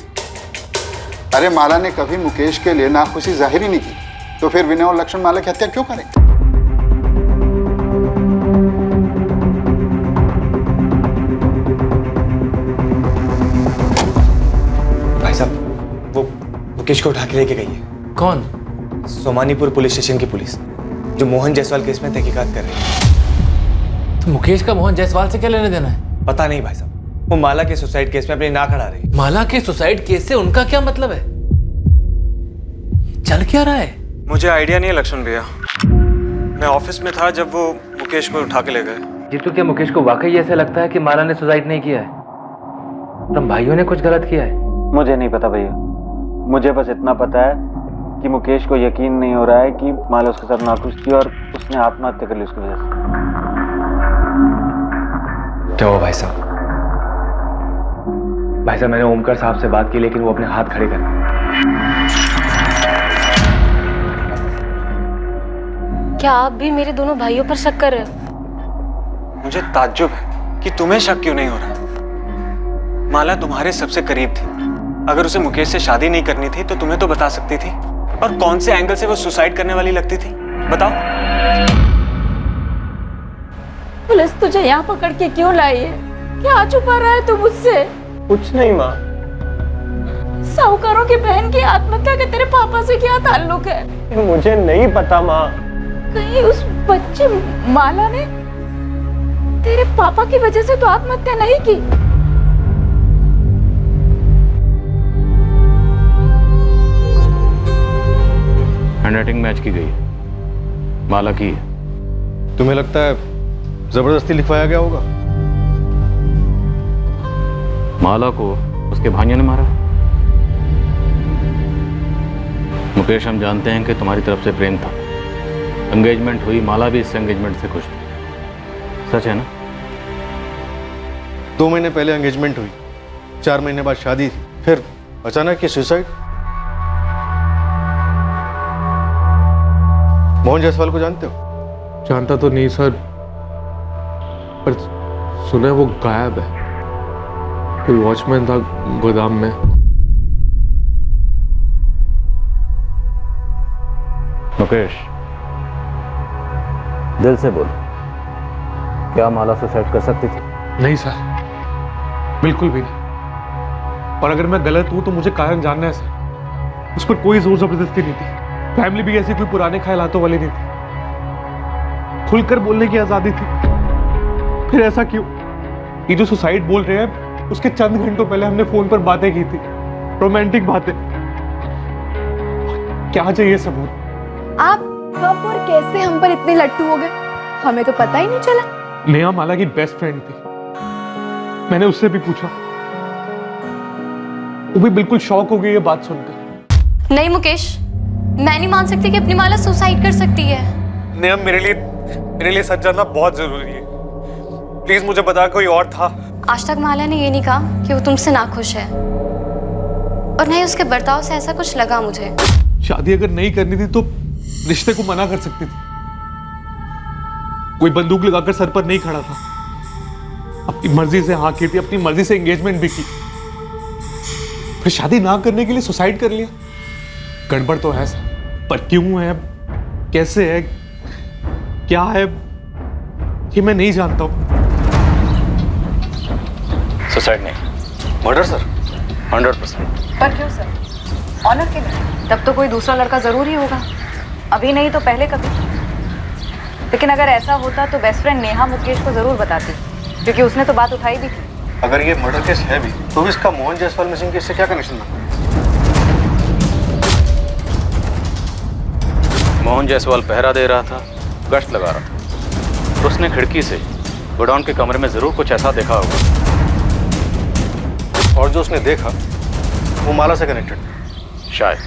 अरे माला ने कभी मुकेश के लिए नाखुशी जाहिर ही नहीं की, तो फिर विनय और लक्ष्मण माला की हत्या क्यों करेंगे? भाई साहब, वो मुकेश को उठा के लेके गई है। कौन? सोमानीपुर पुलिस स्टेशन की पुलिस, जो मोहन जायसवाल केस में तहकीकात कर रही है। तो मुकेश का मोहन जायसवाल से क्या लेने देना है? पता नहीं भाई साहब, वो माला के सुसाइड केस में अपनी नाक अड़ा रही है। माला के सुसाइड केस से उनका क्या मतलब है? चल क्या रहा है? मुझे आइडिया नहीं है लक्ष्मण भैया, मैं ऑफिस में था जब वो मुकेश को उठा के ले गए। जीतू, क्या मुकेश को वाकई ऐसा लगता है कि माला ने सुसाइड नहीं किया है? तुम भाइयों ने कुछ गलत किया है? मुझे नहीं पता भैया, मुझे बस इतना पता है कि मुकेश को यकीन नहीं हो रहा है कि माला उसके साथ नाखुश थी और उसने आत्महत्या कर ली उसकी वजह से। क्या हुआ भाई साहब? भाई साहब, मैंने ओमकार साहब से बात की लेकिन वो अपने हाथ खड़े कर दिए। क्या आप भी मेरे दोनों भाइयों पर शक कर रहे हो? मुझे ताज्जुब है कि तुम्हें शक क्यों नहीं हो रहा। माला तुम्हारे सबसे करीब थी, अगर उसे मुकेश से शादी नहीं करनी थी तो तुम्हें तो बता सकती थी। और कौन से एंगल से वो सुसाइड करने वाली लगती थी, बताओ। पुलिस तुझे यहाँ पकड़ के क्यों लाई है? क्या छुपा रहा है तू मुझसे? कुछ नहीं माँ। साहूकारों की बहन की आत्महत्या का तेरे पापा से क्या ताल्लुक है? मुझे नहीं पता माँ। कहीं उस बच्चे माला ने तेरे पापा की वजह से तो आत्महत्या नहीं की? हैंडराइटिंग मैच की गई, माला की। तुम्हें लगता है जबरदस्ती लिखवाया गया होगा? माला को उसके भाइयों ने मारा, मुकेश, हम जानते हैं कि तुम्हारी तरफ से प्रेम था, एंगेजमेंट हुई, माला भी इस एंगेजमेंट से खुश थी, सच है ना? 2 महीने पहले एंगेजमेंट हुई, 4 महीने बाद शादी थी, फिर अचानक ये सुसाइड। मोहन जायसवाल को जानते हो? जानता तो नहीं सर, पर सुना वो गायब है। कोई वॉचमैन था गोदाम में। मुकेश, दिल से बोल, क्या माला सुसाइड कर सकती थी? नहीं सर, बिल्कुल भी नहीं। और अगर मैं गलत हूं तो मुझे कारण जानना है सर। उस पर कोई जोर जबरदस्ती नहीं थी, फैमिली भी ऐसी कोई पुराने ख्यालातों वाली नहीं थी, खुलकर बोलने की आजादी थी। फिर ऐसा क्यों? ये जो सुसाइड बोल रहे हैं, उसके चंद घंटों पहले हमने फोन पर बातें की थी, रोमांटिक बातें। क्या चाहिए सबूत? आप कब और कैसे हम पर इतने लट्टू हो गए, हमें तो पता ही नहीं चला। नेहा माला की बेस्ट फ्रेंड थी, मैंने उससे भी पूछा, वो भी बिल्कुल शॉक हो गई ये बात सुनकर। नहीं मुकेश, मैं नहीं मान सकती कि अपनी माला सुसाइड कर सकती है। नेहा, मेरे लिए सच जानना बहुत जरूरी है। प्लीज मुझे बता, कोई और था? आज तक माला ने ये नहीं कहा कि वो तुमसे नाखुश है, और नहीं उसके बर्ताव से ऐसा कुछ लगा मुझे। शादी अगर नहीं करनी थी तो रिश्ते को मना कर सकती थी। कोई बंदूक लगाकर सर पर नहीं खड़ा था, अपनी मर्जी से हाँ की थी, अपनी मर्जी से एंगेजमेंट भी की, फिर शादी ना करने के लिए सुसाइड कर लिया। गड़बड़ तो है सर, पर क्यों है, कैसे है, क्या है, ये मैं नहीं जानता हूं। सुसाइड नहीं, मर्डर सर, 100%। पर क्यों सर? ऑनर के लिए? तब तो कोई दूसरा लड़का जरूर ही होगा, अभी नहीं तो पहले कभी। लेकिन अगर ऐसा होता तो बेस्ट फ्रेंड नेहा मुकेश को जरूर बताती, क्योंकि उसने तो बात उठाई भी थी। अगर ये मर्डर केस है भी, तो भी इसका मोहन जायसवाल मिसिंग केस से क्या कनेक्शन बनता है? मोहन जायसवाल पहरा दे रहा था, गश्त लगा रहा था, उसने खिड़की से गोडाउन के कमरे में जरूर कुछ ऐसा देखा होगा, और जो उसने देखा वो माला से कनेक्टेड शायद,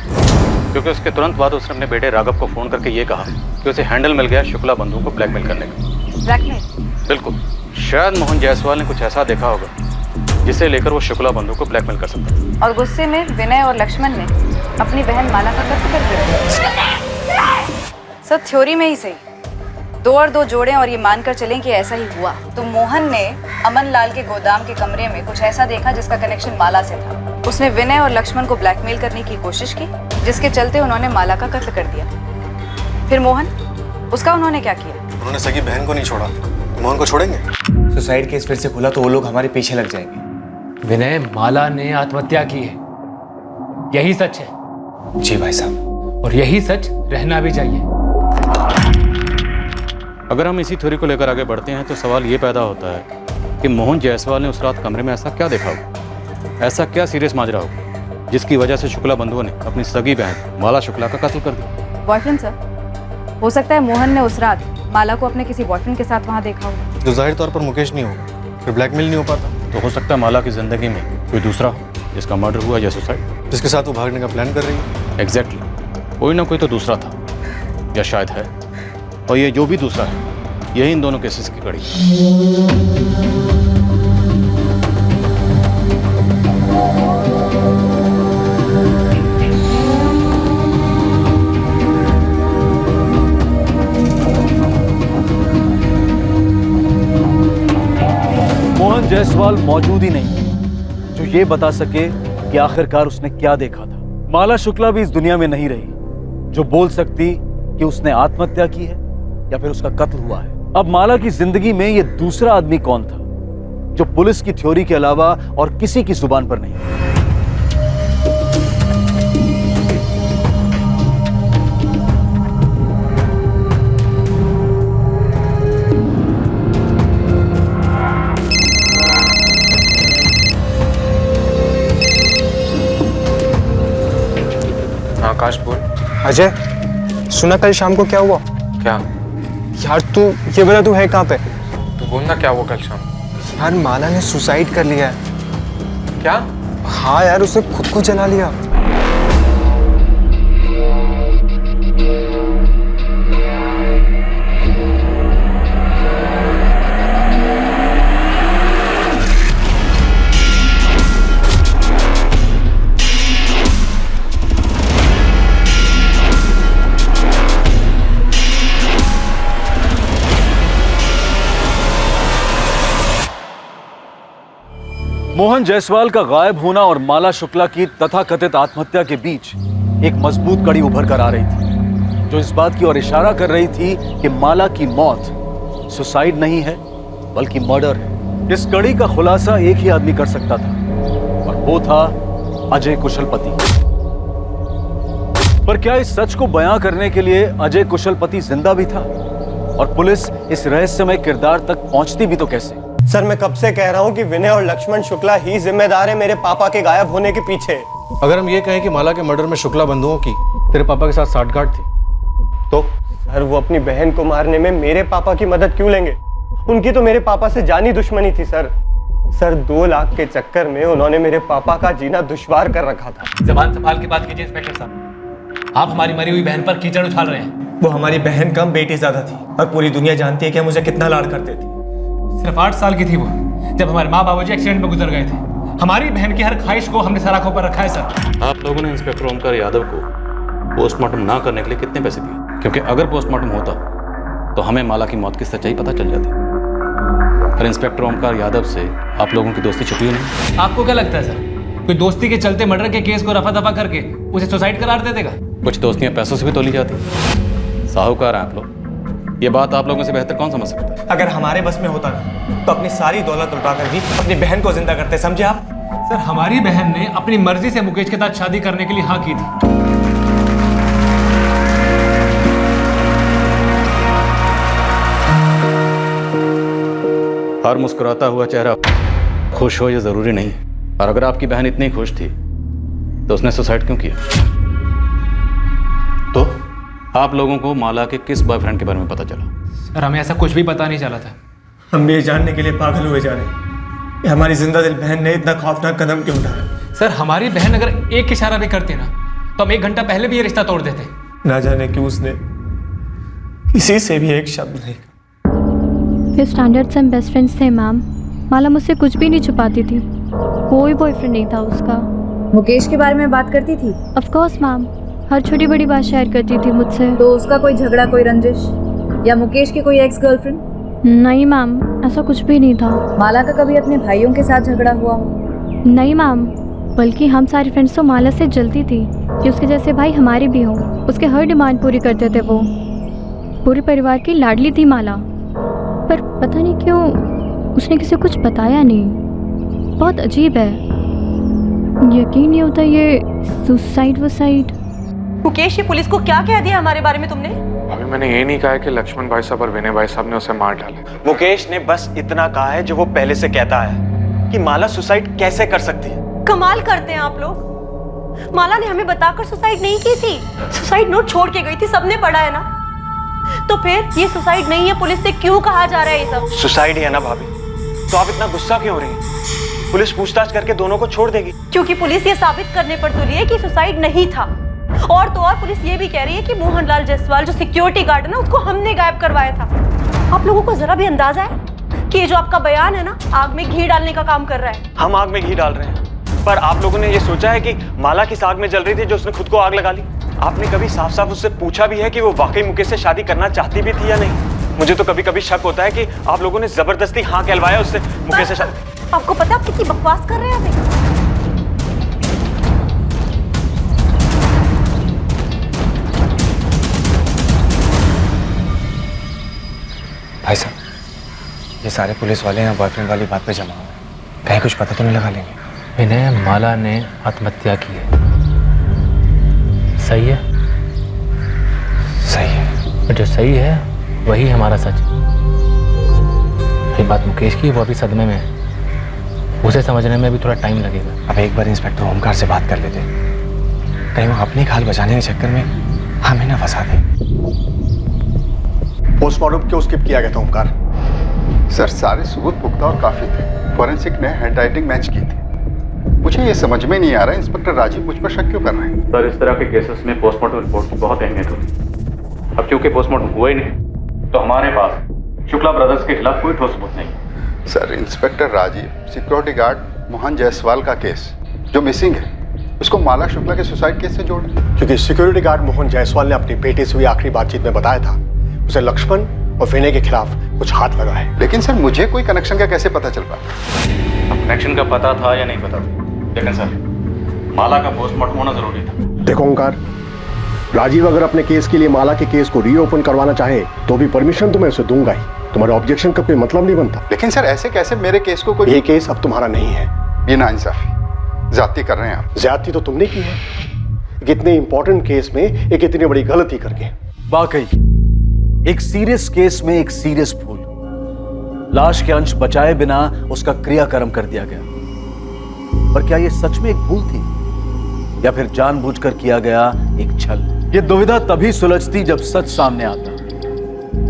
क्योंकि उसके तुरंत बाद उसने अपने बेटे राघव को फोन करके ये कहा कि उसे हैंडल मिल गया शुक्ला बंधु को ब्लैकमेल करने का। ब्लैकमेल? बिल्कुल, शायद मोहन जायसवाल ने कुछ ऐसा देखा होगा जिसे लेकर वो शुक्ला बंधु को ब्लैकमेल कर सकता था। और गुस्से में विनय और लक्ष्मण ने अपनी बहन माला का कत्ल कर दिया। सर थ्योरी में ही सही, 2 और 2 जोड़ें और ये मानकर चलें कि ऐसा ही हुआ, तो मोहन ने अमन लाल के गोदाम के कमरे में कुछ ऐसा देखा जिसका कनेक्शन माला से था। उसने विनय और लक्ष्मण को ब्लैकमेल करने की कोशिश की, जिसके चलते उन्होंने माला का कत्ल कर दिया। फिर मोहन, उसका उन्होंने क्या किया? उन्होंने सगी बहन को नहीं छोड़ा, मोहन को छोड़ेंगे? सुसाइड केस फिर से खुला तो वो लोग हमारे पीछे लग जाएंगे। विनय, माला ने आत्महत्या की है, यही सच है। जी भाई साहब, और यही सच रहना भी चाहिए। अगर हम इसी थ्योरी को लेकर आगे बढ़ते हैं तो सवाल ये पैदा होता है कि मोहन जायसवाल ने उस रात कमरे में ऐसा क्या देखा हो, ऐसा क्या सीरियस माजरा हो जिसकी वजह से शुक्ला बंधुओं ने अपनी सगी बहन माला शुक्ला का कत्ल कर दिया। बॉयफ्रेंड सर, हो सकता है मोहन ने उस रात माला को अपने किसी बॉयफ्रेंड के साथ वहाँ देखा हो, जो जाहिर तौर पर मुकेश नहीं होगा, फिर ब्लैकमेल नहीं हो पाता। तो हो सकता है माला की जिंदगी में कोई दूसरा हो जिसका मर्डर हुआ या सुसाइड, जिसके साथ वो भागने का प्लान कर रही है। एग्जैक्टली, कोई ना कोई तो दूसरा था, या शायद है, और ये जो भी दूसरा है यही इन दोनों केसेस की कड़ी है। मोहन जायसवाल मौजूद ही नहीं जो ये बता सके कि आखिरकार उसने क्या देखा था। माला शुक्ला भी इस दुनिया में नहीं रही जो बोल सकती कि उसने आत्महत्या की है या फिर उसका कत्ल हुआ है। अब माला की जिंदगी में ये दूसरा आदमी कौन था जो पुलिस की थ्योरी के अलावा और किसी की जुबान पर नहीं? आकाश बोल। अजय, सुना कल शाम को क्या हुआ? क्या यार, तू ये बता, तू है कहाँ पे? तू बोलना क्या हुआ कल शाम? यार माला ने सुसाइड कर लिया है। क्या? हाँ यार, उसने खुद को जला लिया। मोहन जायसवाल का गायब होना और माला शुक्ला की तथाकथित आत्महत्या के बीच एक मजबूत कड़ी उभर कर आ रही थी, जो इस बात की ओर इशारा कर रही थी कि माला की मौत सुसाइड नहीं है बल्कि मर्डर है। इस कड़ी का खुलासा एक ही आदमी कर सकता था और वो था अजय कुशलपति। पर क्या इस सच को बयां करने के लिए अजय कुशलपति जिंदा भी था? और पुलिस इस रहस्यमय किरदार तक पहुंचती भी तो कैसे? सर मैं कब से कह रहा हूँ कि विनय और लक्ष्मण शुक्ला ही जिम्मेदार है मेरे पापा के गायब होने के पीछे। अगर हम ये कहें कि माला के मर्डर में शुक्ला बंधुओं की तेरे पापा के साथ साठगांठ थी तो? सर वो अपनी बहन को मारने में मेरे पापा की मदद क्यों लेंगे? उनकी तो मेरे पापा से जानी दुश्मनी थी सर। 2 लाख के चक्कर में उन्होंने मेरे पापा का जीना दुश्वार कर रखा था। जबान संभाल के बात कीजिए इंस्पेक्टर साहब। आप हमारी मरी हुई बहन पर कीचड़ उछाल रहे हैं। वो हमारी बहन कम बेटी ज्यादा थी और पूरी दुनिया जानती है कि हम उसे कितना लाड करते थे। सिर्फ 8 साल की थी वो जब हमारे माँ बाबूजी एक्सीडेंट में गुजर गए थे। हमारी बहन की हर ख्वाहिश को हमने सर आंखों पर रखा है सर। आप लोगों ने इंस्पेक्टर ओमकार यादव को पोस्टमार्टम ना करने के लिए कितने पैसे दिए? क्योंकि अगर पोस्टमार्टम होता तो हमें माला की मौत की सच्चाई पता चल जाती। पर इंस्पेक्टर ओमकार यादव से आप लोगों की दोस्ती छुपी नहीं। आपको क्या लगता है सर, कोई दोस्ती के चलते मर्डर के केस को रफा दफा करके उसे सुसाइड करार दे देगा? कुछ दोस्तियां पैसों से भी तोली जाती। साहूकार हैं आप लोग, ये बात आप लोगों से बेहतर कौन समझ सकता है? अगर हमारे बस में होता ना तो अपनी सारी दौलत लुटाकर भी अपनी बहन को जिंदा करते, समझे आप? सर हमारी बहन ने अपनी मर्जी से मुकेश के साथ शादी करने के लिए हाँ की थी। हर मुस्कुराता हुआ चेहरा खुश हो ये जरूरी नहीं। और अगर आपकी बहन इतनी खुश थी तो उसने सुसाइड क्यों किया? तो आप लोगों को माला के किस बॉयफ्रेंड के बारे में पता चला? सर हमें ऐसा कुछ भी पता नहीं चला था। हम भी ये जानने के लिए पागल हुए जा रहे हैं कि हमारी जिंदा दिल बहन ने इतना खौफनाक कदम क्यों उठाया। सर हमारी बहन अगर एक इशारा भी करती ना तो हम 1 घंटा पहले भी ये रिश्ता तोड़ देते। ना जाने क्यों उसने किसी से भी एक शब्द नहीं। फिर स्टैंडर्ड से हम बेस्ट फ्रेंड्स थे मैम। माला मुझसे कुछ भी नहीं छुपाती थी, कोई बॉयफ्रेंड नहीं था उसका। मुकेश के बारे में बात करती थी? ऑफ कोर्स मैम, हर छोटी बड़ी बात शेयर करती थी मुझसे। तो उसका कोई झगड़ा, कोई रंजिश या मुकेश की कोई एक्स गर्लफ्रेंड? नहीं मैम, ऐसा कुछ भी नहीं था। माला का कभी अपने भाइयों के साथ झगड़ा हुआ हो? नहीं मैम, बल्कि हम सारी फ्रेंड्स तो माला से जलती थी कि उसके जैसे भाई हमारे भी हों। उसके हर डिमांड पूरी करते थे वो। पूरे परिवार की लाडली थी माला, पर पता नहीं क्यों उसने किसी कुछ बताया नहीं। बहुत अजीब है, यकीन नहीं होता ये सुसाइड वुसाइड। मुकेश ये पुलिस को क्या कह दिया हमारे बारे में तुमने? अभी मैंने ये नहीं कहा है कि लक्ष्मण भाई साहब और विनय भाई साहब ने उसे मार डाला। मुकेश ने बस इतना कहा है जो वो पहले से कहता है कि माला सुसाइड कैसे कर सकती है। कमाल करते हैं आप लोग। माला ने हमें बताकर सुसाइड नहीं की थी, सुसाइड नोट छोड़ के गई थी, सबने पढ़ा है ना। तो फिर ये सुसाइड नहीं है, पुलिस से क्यों कहा जा रहा है ये सब? सुसाइड है ना भाभी, तो आप इतना गुस्सा क्यों हो रही हैं? पुलिस पूछताछ करके दोनों को छोड़ देगी। क्योंकि पुलिस ये साबित करने पर तुली है कि सुसाइड नहीं था। और तो और पुलिस ये भी कह रही है कि मोहनलाल जायसवाल जो सिक्योरिटी गार्ड है ना, उसको हमने गायब करवाया था। आप लोगों को जरा भी अंदाजा है कि ये जो आपका बयान है ना, आग में घी डालने का काम कर रहा है? हम आग में घी डाल रहे हैं, पर आप लोगों ने ये सोचा है कि माला किस आग में जल रही थी जो उसने खुद को आग लगा ली? आपने कभी साफ साफ उससे पूछा भी है कि वो वाकई मुकेश से शादी करना चाहती भी थी या नहीं? मुझे तो कभी कभी शक होता है कि आप लोगों ने जबरदस्ती हाँ कहलवाया उससे मुकेश से शादी। आपको पता आप कितनी बकवास कर रहे हैं अभी? भाई साहब, ये सारे पुलिस वाले यहाँ बॉयफ्रेंड वाली बात पे जमा हुए हैं, कहीं कुछ पता तो नहीं लगा लेंगे? विनय, माला ने आत्महत्या की है, सही है? सही है। जो सही है वही हमारा सच है। ये बात मुकेश की, वो अभी सदमे में है, उसे समझने में भी थोड़ा टाइम लगेगा। अब एक बार इंस्पेक्टर ओमकार से बात कर लेते, कहीं वो अपनी खाल बचाने के चक्कर में हमें ना फंसा दे। पोस्टमार्टम क्यों स्किप किया गया था ओमकार? सर सारे सबूत पुख्ता और काफी थे। फॉरेंसिक ने हैंडराइटिंग मैच की थी। मुझे ये समझ में नहीं आ रहा इंस्पेक्टर राजीव मुझ पर शक क्यों कर रहे हैं? सर इस तरह के केसेस में पोस्टमार्टम रिपोर्ट की बहुत अहमियत होती है। अब क्योंकि पोस्टमार्टम हुआ ही नहीं तो हमारे पास शुक्ला ब्रदर्स के खिलाफ कोई ठोस सबूत नहीं। Sir inspector Rajiv security guard Mohan Jaiswal का केस जो मिसिंग है उसको माला शुक्ला के सुसाइड केस से जोड़ें। क्योंकि सिक्योरिटी गार्ड मोहन जायसवाल ने अपनी बेटे से हुई आखिरी बातचीत में बताया था उसे लक्ष्मण और विनय के खिलाफ कुछ हाथ लगा है। लेकिन सर मुझे कोई कनेक्शन का कैसे पता चल पाया? कनेक्शन का पता था या नहीं पता था, लेकिन सर माला का पोस्टमार्टम होना जरूरी था। देखो ओंकार, राजीव अगर अपने केस के लिए माला के केस को रीओपन करवाना चाहे तो भी परमिशन तो मैं उसे दूंगा ही। तुम्हारे ऑब्जेक्शन का कोई मतलब नहीं बनता। लेकिन सर ऐसे कैसे मेरे केस को कोई... ये केस अब तुम्हारा नहीं है। ये नाइंसाफी, ज्यादती कर रहे हैं आप। ज्यादती तो तुमने की है, इतने इंपॉर्टेंट केस में एक इतनी बड़ी गलती करके। वाकई एक सीरियस केस में एक सीरियस भूल, लाश के अंश बचाए बिना उसका क्रियाकर्म कर दिया गया। पर क्या यह सच में एक भूल थी या फिर जानबूझकर किया गया एक छल? यह दुविधा तभी सुलझती जब सच सामने आता।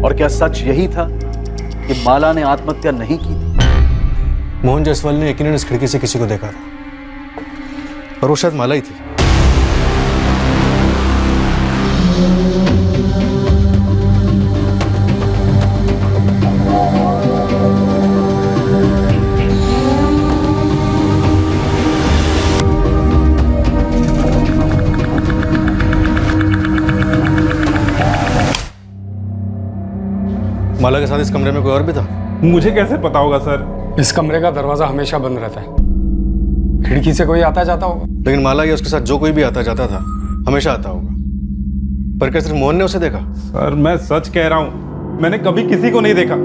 और क्या सच यही था कि माला ने आत्महत्या नहीं की थी? मोहन जायसवाल ने यकीनन इस खिड़की से किसी को देखा था और वो शायद माला ही थी। माला के साथ इस कमरे में कोई और भी था? मुझे कैसे पता होगा सर? इस कमरे का दरवाजा हमेशा बंद रहता है, खिड़की से कोई आता जाता होगा। लेकिन माला या उसके साथ जो कोई भी आता जाता था हमेशा आता होगा। पर क्या सिर्फ मोहन ने उसे देखा? सर मैं सच कह रहा हूँ, मैंने कभी किसी को नहीं देखा।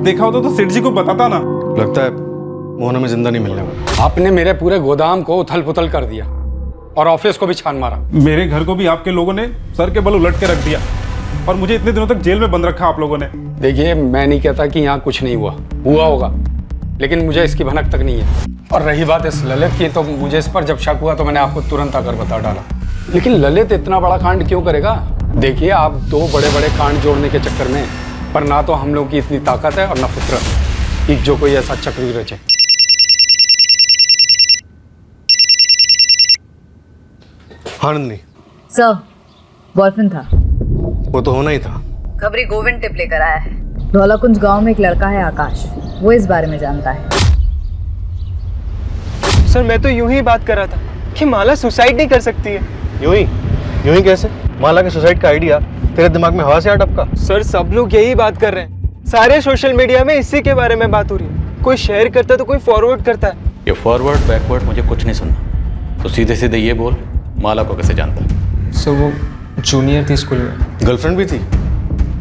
देखा होता तो सेठ जी को बताता ना। लगता है मोहन हमें जिंदा नहीं मिलने वाला। आपने मेरे पूरे गोदाम को उथल पुथल कर दिया और ऑफिस को भी छान मारा। मेरे घर को भी आपके लोगों ने सर के बल उलट के रख दिया और मुझे इतने दिनों तक जेल में बंद रखा आप लोगों ने। देखिए, मैं नहीं कहता कि यहाँ कुछ नहीं हुआ होगा, लेकिन मुझे इसकी भनक तक नहीं है। और रही बात इस ललित की, तो मुझे इस पर जब शक हुआ तो मैंने आपको तुरंत आकर बता डाला। लेकिन ललित इतना बड़ा कांड क्यों करेगा? देखिए, आप दो बड़े बड़े कांड जोड़ने के चक्कर में, पर ना तो हम लोग की इतनी ताकत है और ना फितरत कि जो कोई ऐसा चक्र रचे। आनंदी सर, बॉयफ्रेंड था। वो तो होना ही था। खबरी गोविंद टिप लेकर आया है। धौलाकुंज गांव में एक लड़का है आकाश, वो इस बारे में जानता है। सर मैं तो यूं ही बात कर रहा था कि माला सुसाइड नहीं कर सकती है। यूं ही कैसे? माला के सुसाइड का आइडिया तेरे दिमाग में हवा से आ टपका? सर सब लोग यही बात कर रहे हैं, सारे सोशल मीडिया में इसी के बारे में बात हो रही है। कोई शेयर करता है तो कोई फॉरवर्ड करता है। ये फॉरवर्ड बैकवर्ड मुझे कुछ नहीं सुनना, तो सीधे सीधे ये बोल, माला को कैसे जानता है? सर वो जूनियर थी स्कूल में। गर्लफ्रेंड भी थी?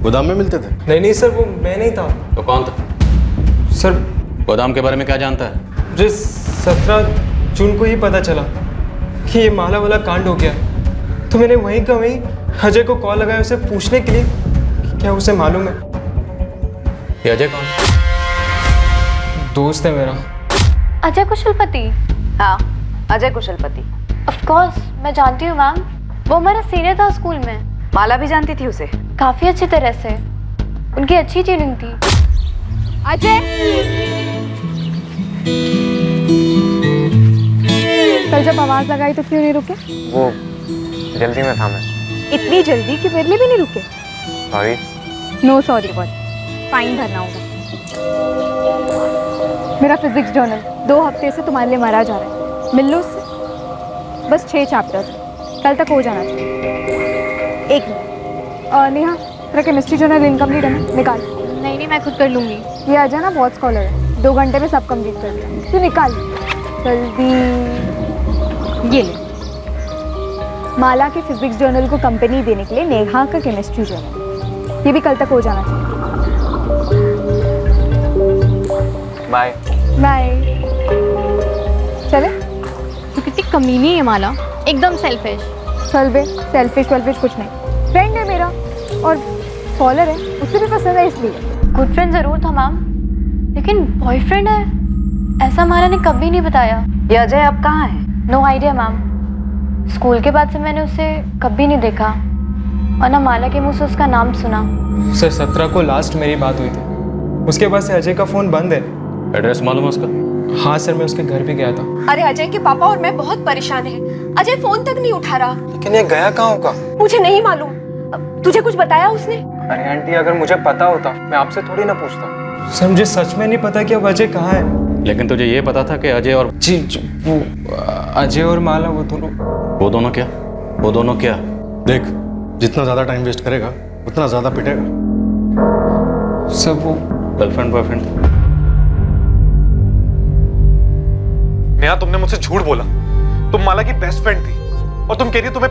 गोदाम में मिलते थे? नहीं सर, वो मैं नहीं था। तो कौन था? सर गोदाम के बारे में क्या जानता है? मुझे 17 जून को ही पता चला कि ये माला वाला कांड हो गया, तो मैंने वहीं का वहीं अजय को कॉल लगाया उसे पूछने के लिए कि क्या उसे मालूम है। ये अजय कौन? दोस्त है मेरा। अजय कुशलपति? हाँ, अजय कुशलपति। ऑफ कोर्स मैं जानती हूँ मैम, वो हमारा सीनियर था स्कूल में। माला भी जानती थी उसे? काफी अच्छी तरह से, उनकी अच्छी ट्यूनिंग थी। अजय, कल जब आवाज लगाई तो क्यों नहीं रुके? वो जल्दी में था मैं। इतनी जल्दी कि मेरे लिए भी नहीं रुके? Sorry. No sorry boy, fine भरना होगा। मेरा फिजिक्स जर्नल 2 हफ्ते से तुम्हारे लिए मरा जा रहा है, मिल लो उससे। बस 6 चैप्टर्स, कल तक हो जाना चाहिए। 1 मिनट, नेहा तेरा केमिस्ट्री जर्नल इनकम्प्लीट है ना, निकाल। नहीं मैं खुद कर लूंगी। ये आ जाना, बहुत स्कॉलर है, 2 घंटे में सब कंप्लीट कर दिया। तू निकाल जल्दी। ये ले, माला के फिजिक्स जर्नल को कंपनी देने के लिए नेहा का केमिस्ट्री जर्नल, ये भी कल तक हो जाना चाहिए। Bye bye. चले? तू कितनी कमीनी है माला, एकदम सेल्फिश। चल बे, सेल्फिश वेल्फिश कुछ नहीं, फ्रेंड है मेरा और फॉलोअर है, उसे भी पसंद है इसलिए। गुड फ्रेंड जरूर था मैम, लेकिन बॉयफ्रेंड है ऐसा माला ने कभी नहीं बताया। ये अजय अब कहाँ है? नो आइडिया मैम, स्कूल के बाद से मैंने उसे कभी नहीं देखा और ना माला के मुंह से उसका नाम सुना। सर 17 को लास्ट मेरी बात हुई थी, उसके बाद से अजय का फोन बंद है। एड्रेस मालूम है उसका? हाँ सर, मैं उसके घर भी गया था। अरे अजय के पापा और मैं बहुत परेशान हैं। अजय फोन तक नहीं उठा रहा। लेकिन ये गया कहाँ होगा? मुझे नहीं मालूम, तुझे कुछ बताया उसने? अरे आंटी, अगर मुझे पता होता मैं आपसे थोड़ी ना पूछता। सर मुझे सच में नहीं पता कि अब अजय कहाँ है। लेकिन तुझे ये पता था कि अजय और... जी वो अजय और माला वो दोनों क्या? वो दोनों क्या? देख, जितना ज्यादा टाइम वेस्ट करेगा उतना ज्यादा पिटेगा। सब वो गर्लफ्रेंड बॉयफ्रेंड? नेहा, तुमने मुझसे झूठ बोला। तुम माला की बेस्ट फ्रेंड थी और तुम कह रही हो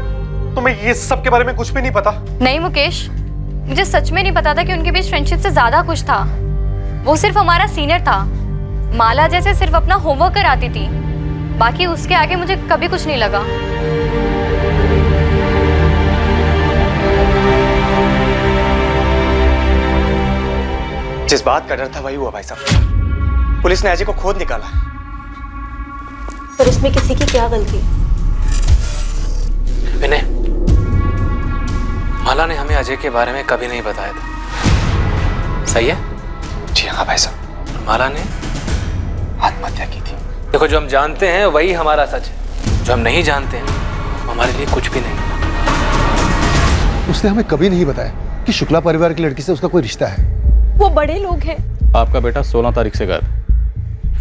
तुम्हें ये सब के बारे में कुछ भी नहीं पता। नहीं मुकेश, मुझे सच में नहीं पता था कि उनके बीच फ्रेंडशिप से ज्यादा कुछ था। वो सिर्फ हमारा सीनियर था। माला जैसे सिर्फ अपना होमवर्क कराती थी, बाकी उसके आगे मुझे कभी कुछ नहीं लगा। जिस बात का डर था वही हुआ भाई साहब। पुलिस ने अजय को खोद निकाला। पर इसमें किसी की क्या गलती? विनय, माला ने हमें अजय के बारे में कभी नहीं बताया था, सही है? जी हाँ भाई साहब। माला ने आत्महत्या की थी। देखो, जो हम जानते हैं वही हमारा सच है, जो हम नहीं जानते हैं वो हमारे लिए कुछ भी नहीं। उसने हमें कभी नहीं बताया कि शुक्ला परिवार की लड़की से उसका कोई रिश्ता है। वो बड़े लोग हैं। आपका बेटा 16 तारीख से गायब,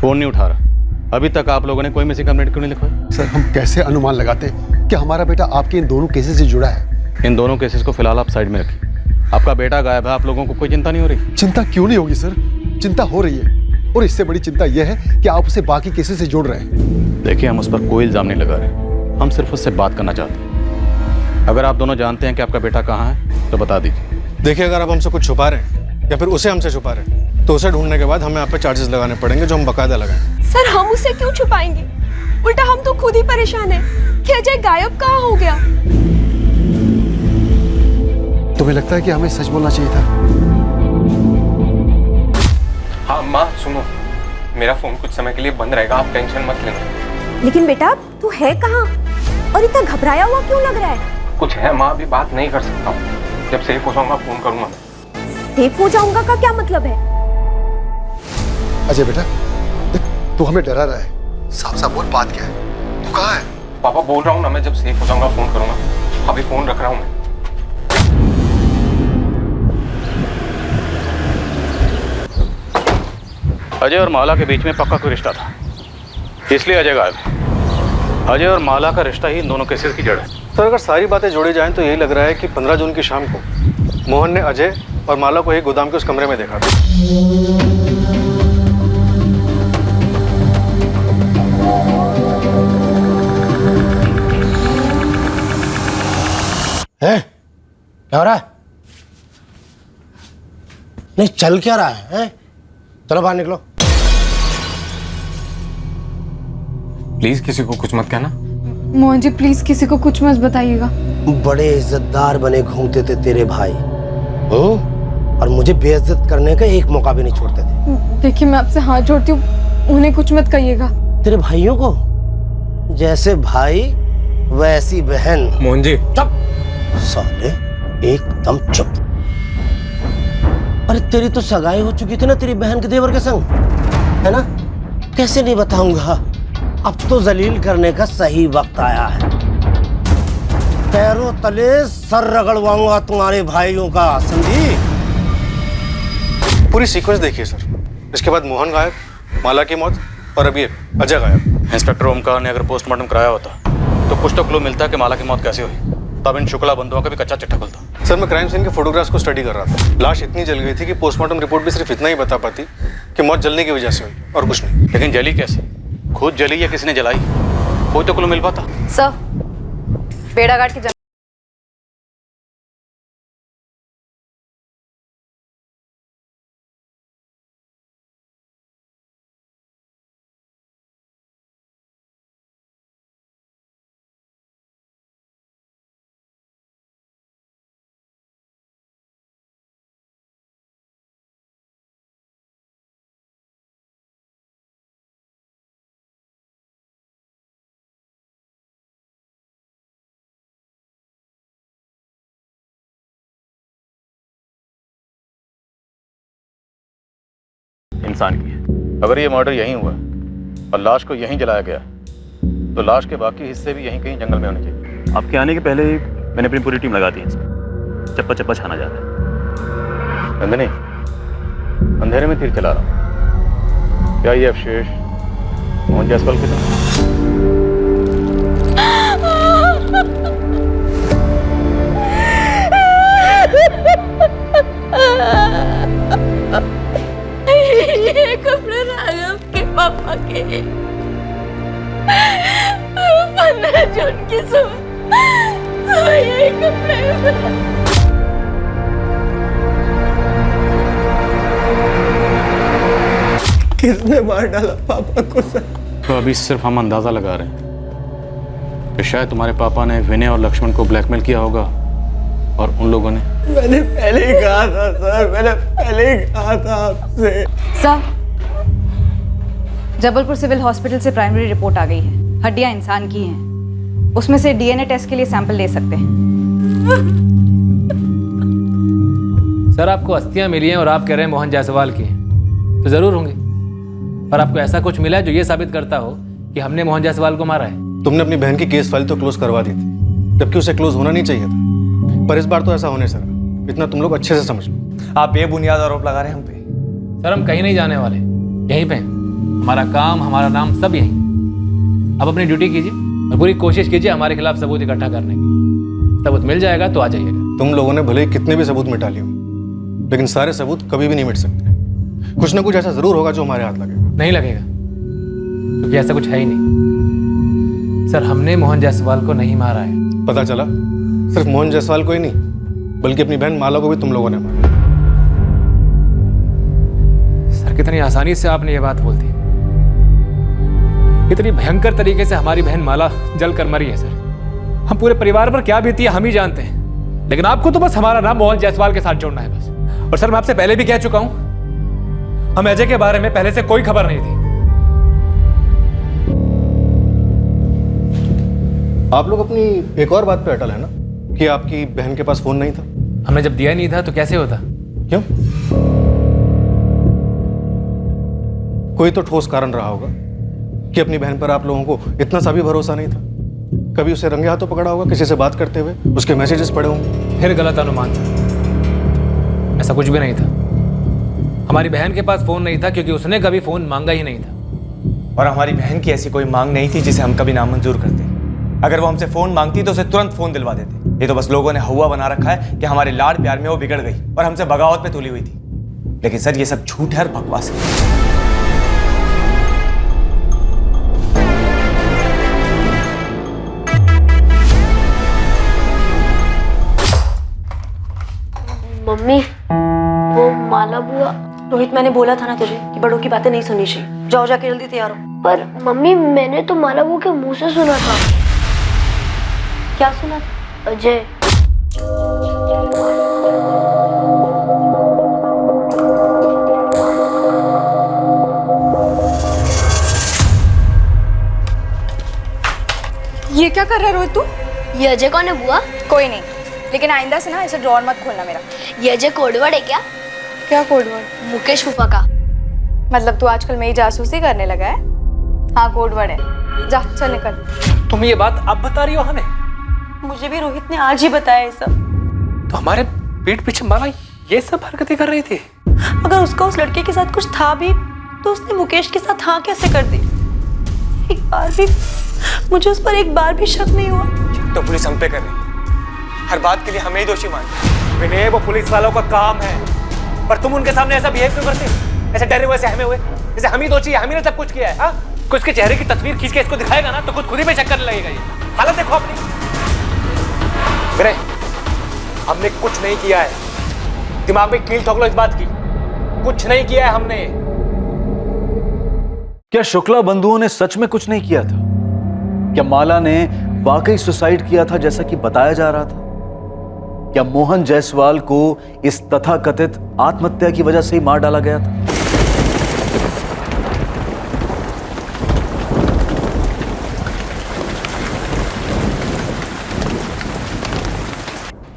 फोन नहीं उठा रहा। अभी तक आप लोगों ने कोई मिसिंग कंप्लेंट क्यों नहीं लिखवाई? सर, हम कैसे अनुमान लगाते हैं कि हमारा बेटा आपके इन दोनों केसेस से जुड़ा है? इन दोनों केसेस को फिलहाल आप साइड में रखिए। आपका बेटा गायब है, आप लोगों को कोई चिंता नहीं हो रही? चिंता क्यों नहीं होगी सर, चिंता हो रही है। और इससे बड़ी चिंता यह है कि आप उसे बाकी केसेस से जोड़ रहे हैं। देखिए, हम उस पर कोई इल्जाम नहीं लगा रहे, हम सिर्फ उससे बात करना चाहते हैं। अगर आप दोनों जानते हैं कि आपका बेटा कहाँ है तो बता दीजिए। देखिए, अगर आप हमसे कुछ छुपा रहे हैं या फिर उसे हमसे छुपा रहे हैं तो उसे ढूंढने के बाद हमें आप पे चार्जेस लगाने पड़ेंगे, जो हम बकायदा लगाएं। सर, हम उसे क्यों छुपाएंगे? उल्टा हम तो खुद ही परेशान हैं कि अजय गायब कहाँ हो गया। तुम्हें लगता है कि हमें सच बोलना चाहिए था? हाँ माँ सुनो, मेरा फोन कुछ समय के लिए बंद रहेगा, आप टेंशन मत लेना। लेकिन बेटा, तू है कहाँ और इतना घबराया हुआ क्यों लग रहा है? कुछ है माँ, अभी बात नहीं कर सकता हूँ। जब सेफ हो जाऊंगा फोन करूंगा। सेफ हो जाऊंगा का क्या मतलब है? अजय बेटा, तू हमें डरा रहा है, साफ साफ बोल, बात क्या है? तू कहाँ है? पापा बोल रहा हूँ ना, मैं जब सेफ हो जाऊंगा फोन करूंगा। अभी फोन रख रहा हूँ मैं। अजय और माला के बीच में पक्का कोई रिश्ता था, इसलिए अजय गायब है। अजय और माला का रिश्ता ही इन दोनों केसेस की जड़ है। सर, अगर सारी बातें जोड़ी जाएं तो यही लग रहा है कि 15 जून की शाम को मोहन ने अजय और माला को ही गोदाम के उस कमरे में देखा था। है? क्या हो रहा है? नहीं, चल क्या रहा है? चलो बाहर निकलो। प्लीज किसी को कुछ मत कहना। मोहन जी प्लीज किसी को कुछ मत बताइएगा। बड़े इज्जतदार बने घूमते थे तेरे भाई, और मुझे बेइज्जत करने का एक मौका भी नहीं छोड़ते थे। देखिए, मैं आपसे हाथ जोड़ती हूँ, उन्हें कुछ मत कहिएगा। तेरे भाइयों को जैसे भाई वैसी बहन। मोहन जी चुप साले, एकदम चुप। अरे तेरी तो सगाई हो चुकी थी ना तेरी बहन के देवर के संग, है ना? कैसे नहीं बताऊंगा। अब तो जलील करने का सही वक्त आया है। पैरों तले सर रगड़वाऊंगा तुम्हारे भाइयों का, समझी? पूरी सीक्वेंस देखिए सर। इसके बाद मोहन गायब, माला की मौत, और अब ये अजय गायब। इंस्पेक्टर ओमकार ने अगर पोस्टमार्टम कराया होता तो कुछ तो क्लू मिलता कि माला की मौत कैसे हुई, तब इन शुक्ला बंधुओं का भी कच्चा चिट्ठा खुलता। सर, मैं क्राइम सीन के फोटोग्राफ्स को स्टडी कर रहा था। लाश इतनी जल गई थी कि पोस्टमार्टम रिपोर्ट भी सिर्फ इतना ही बता पाती कि मौत जलने की वजह से हुई और कुछ नहीं। लेकिन जली कैसे? खुद जली या किसी ने जलाई? कोई तो क्लू मिल पाता। सर, बेड़ाघाट की इंसान की है। अगर ये मर्डर यहीं हुआ और लाश को यहीं जलाया गया तो लाश के बाकी हिस्से भी यहीं कहीं जंगल में होने चाहिए। आपके आने के पहले मैंने अपनी पूरी टीम लगा दी है इसमें। चप्पा चप्पा छाना जा रहा है। नंदिनी, अंधेरे में तीर चला रहा हूँ, क्या ये अवशेष मोहन जायसवाल के साथ? ये कपड़े राघव के पापा के। किसने मार डाला पापा को सर? तो अभी सिर्फ हम अंदाजा लगा रहे हैं कि शायद तुम्हारे पापा ने विनय और लक्ष्मण को ब्लैकमेल किया होगा और उन लोगों ने। मैंने पहले ही कहा था सर, मैंने पहले ही कहा था आपसे। सर, जबलपुर सिविल हॉस्पिटल से प्राइमरी रिपोर्ट आ गई है। हड्डियां इंसान की हैं। उसमें से डीएनए टेस्ट के लिए सैंपल ले सकते हैं। सर, आपको अस्थियां मिली हैं और आप कह रहे हैं मोहन जायसवाल की हैं, तो जरूर होंगी। पर आपको ऐसा कुछ मिला है जो ये साबित करता हो कि हमने मोहन जायसवाल को मारा है? तुमने अपनी बहन की केस फाइल तो क्लोज करवा दी थी, जबकि उसे क्लोज होना नहीं चाहिए था। पर इस बार तो ऐसा होने सर, इतना तुम लोग अच्छे से समझ लो। आप बेबुनियाद आरोप लगा रहे हैं हम पे। सर, हम कहीं नहीं जाने वाले, यहीं पे हैं। हमारा काम, हमारा नाम सब यहीं। अब अपनी ड्यूटी कीजिए और पूरी कोशिश कीजिए हमारे खिलाफ सबूत इकट्ठा करने की। सबूत मिल जाएगा तो आ जाइएगा। तुम लोगों ने भले ही कितने भी सबूत मिटा लिए हो, लेकिन सारे सबूत कभी भी नहीं मिट सकते। कुछ ना कुछ ऐसा जरूर होगा जो हमारे हाथ लगेगा। नहीं लगेगा, क्योंकि ऐसा कुछ है ही नहीं। सर, हमने मोहन जायसवाल को नहीं मारा है। पता चला सिर्फ मोहन जायसवाल को ही नहीं, बल्कि अपनी बहन माला को भी तुम लोगों ने मारा। सर, कितनी आसानी से आपने ये बात बोल दी। कितनी भयंकर तरीके से हमारी बहन माला जल कर मरी है सर। हम पूरे परिवार पर क्या बीती है हम ही जानते हैं, लेकिन आपको तो बस हमारा नाम मोहन जायसवाल के साथ जोड़ना है बस। और सर, मैं आपसे पहले भी कह चुका हूं, हम अजय के बारे में पहले से कोई खबर नहीं थी। आप लोग अपनी एक और बात पे अटल है ना कि आपकी बहन के पास फोन नहीं था। हमने जब दिया नहीं था तो कैसे होता? क्यों? कोई तो ठोस कारण रहा होगा कि अपनी बहन पर आप लोगों को इतना सा भी भरोसा नहीं था। कभी उसे रंगे हाथों पकड़ा होगा किसी से बात करते हुए, उसके मैसेजेस पढ़े होंगे। फिर गलत अनुमान था, ऐसा कुछ भी नहीं था। हमारी बहन के पास फोन नहीं था क्योंकि उसने कभी फोन मांगा ही नहीं था। और हमारी बहन की ऐसी कोई मांग नहीं थी जिसे हम कभी नामंजूर करते। अगर वो हमसे फोन मांगती तो उसे तुरंत फोन दिलवा देते। ये तो बस लोगों ने हवा बना रखा है कि हमारे लाड प्यार में वो बिगड़ गई और हमसे बगावत पे तुली हुई थी। लेकिन सर, ये सब झूठ है और बकवास है। मम्मी, वो माला बुआ। रोहित, मैंने बोला था ना तुझे कि बड़ों की बातें नहीं सुननी चाहिए। जाओ, जाके जल्दी तैयार हो। पर मम्मी, मैंने तो माला बुआ के मुंह से सुना था। क्या सुना था? अजय। ये क्या कर रहा है रोहित तू? ये अजय कौन है बुआ? कोई नहीं, लेकिन आइंदा से ना ऐसे ड्रॉर मत खोलना मेरा। ये अजय कोडवर्ड है क्या? क्या कोडवर्ड? मुकेश फूफा का। मतलब तू आजकल मेरी जासूसी करने लगा है? हाँ, कोडवर्ड है। जा, चल निकल। तुम ये बात अब बता रही हो हमें? मुझे भी रोहित ने आज ही बताया ये सब। तो हमारे पीठ पीछे माला ये सब हरकतें कर रही थी? अगर उसका उस लड़के के साथ कुछ था भी तो उसने मुकेश के साथ हाँ कैसे कर दी? एक बार भी मुझे उस पर एक बार भी शक नहीं हुआ। तो पुलिस हम पे कर रही, हर बात के लिए हमें ही दोषी मानते। विनय, वो पुलिस वालों का काम है, पर तुम उनके सामने ऐसा बिहेव क्यों करते हो? ऐसे डरे हुए, सहमे हुए, जैसे हम ही दोषी है, हम ही ने सब कुछ किया है। हाँ, कुछ उसके चेहरे की तस्वीर खींच के इसको दिखाएगा ना तो खुद ही पे चक्कर लगेगा। ये हालत देखो अपनी। विनय, हमने कुछ नहीं किया है, दिमाग में कील ठोक लो इस बात की। कुछ नहीं किया है हमने। क्या शुक्ला बंधुओं ने सच में कुछ नहीं किया था? क्या माला ने वाकई सुसाइड किया था जैसा कि बताया जा रहा था? क्या मोहन जायसवाल को इस तथाकथित आत्महत्या की वजह से ही मार डाला गया था?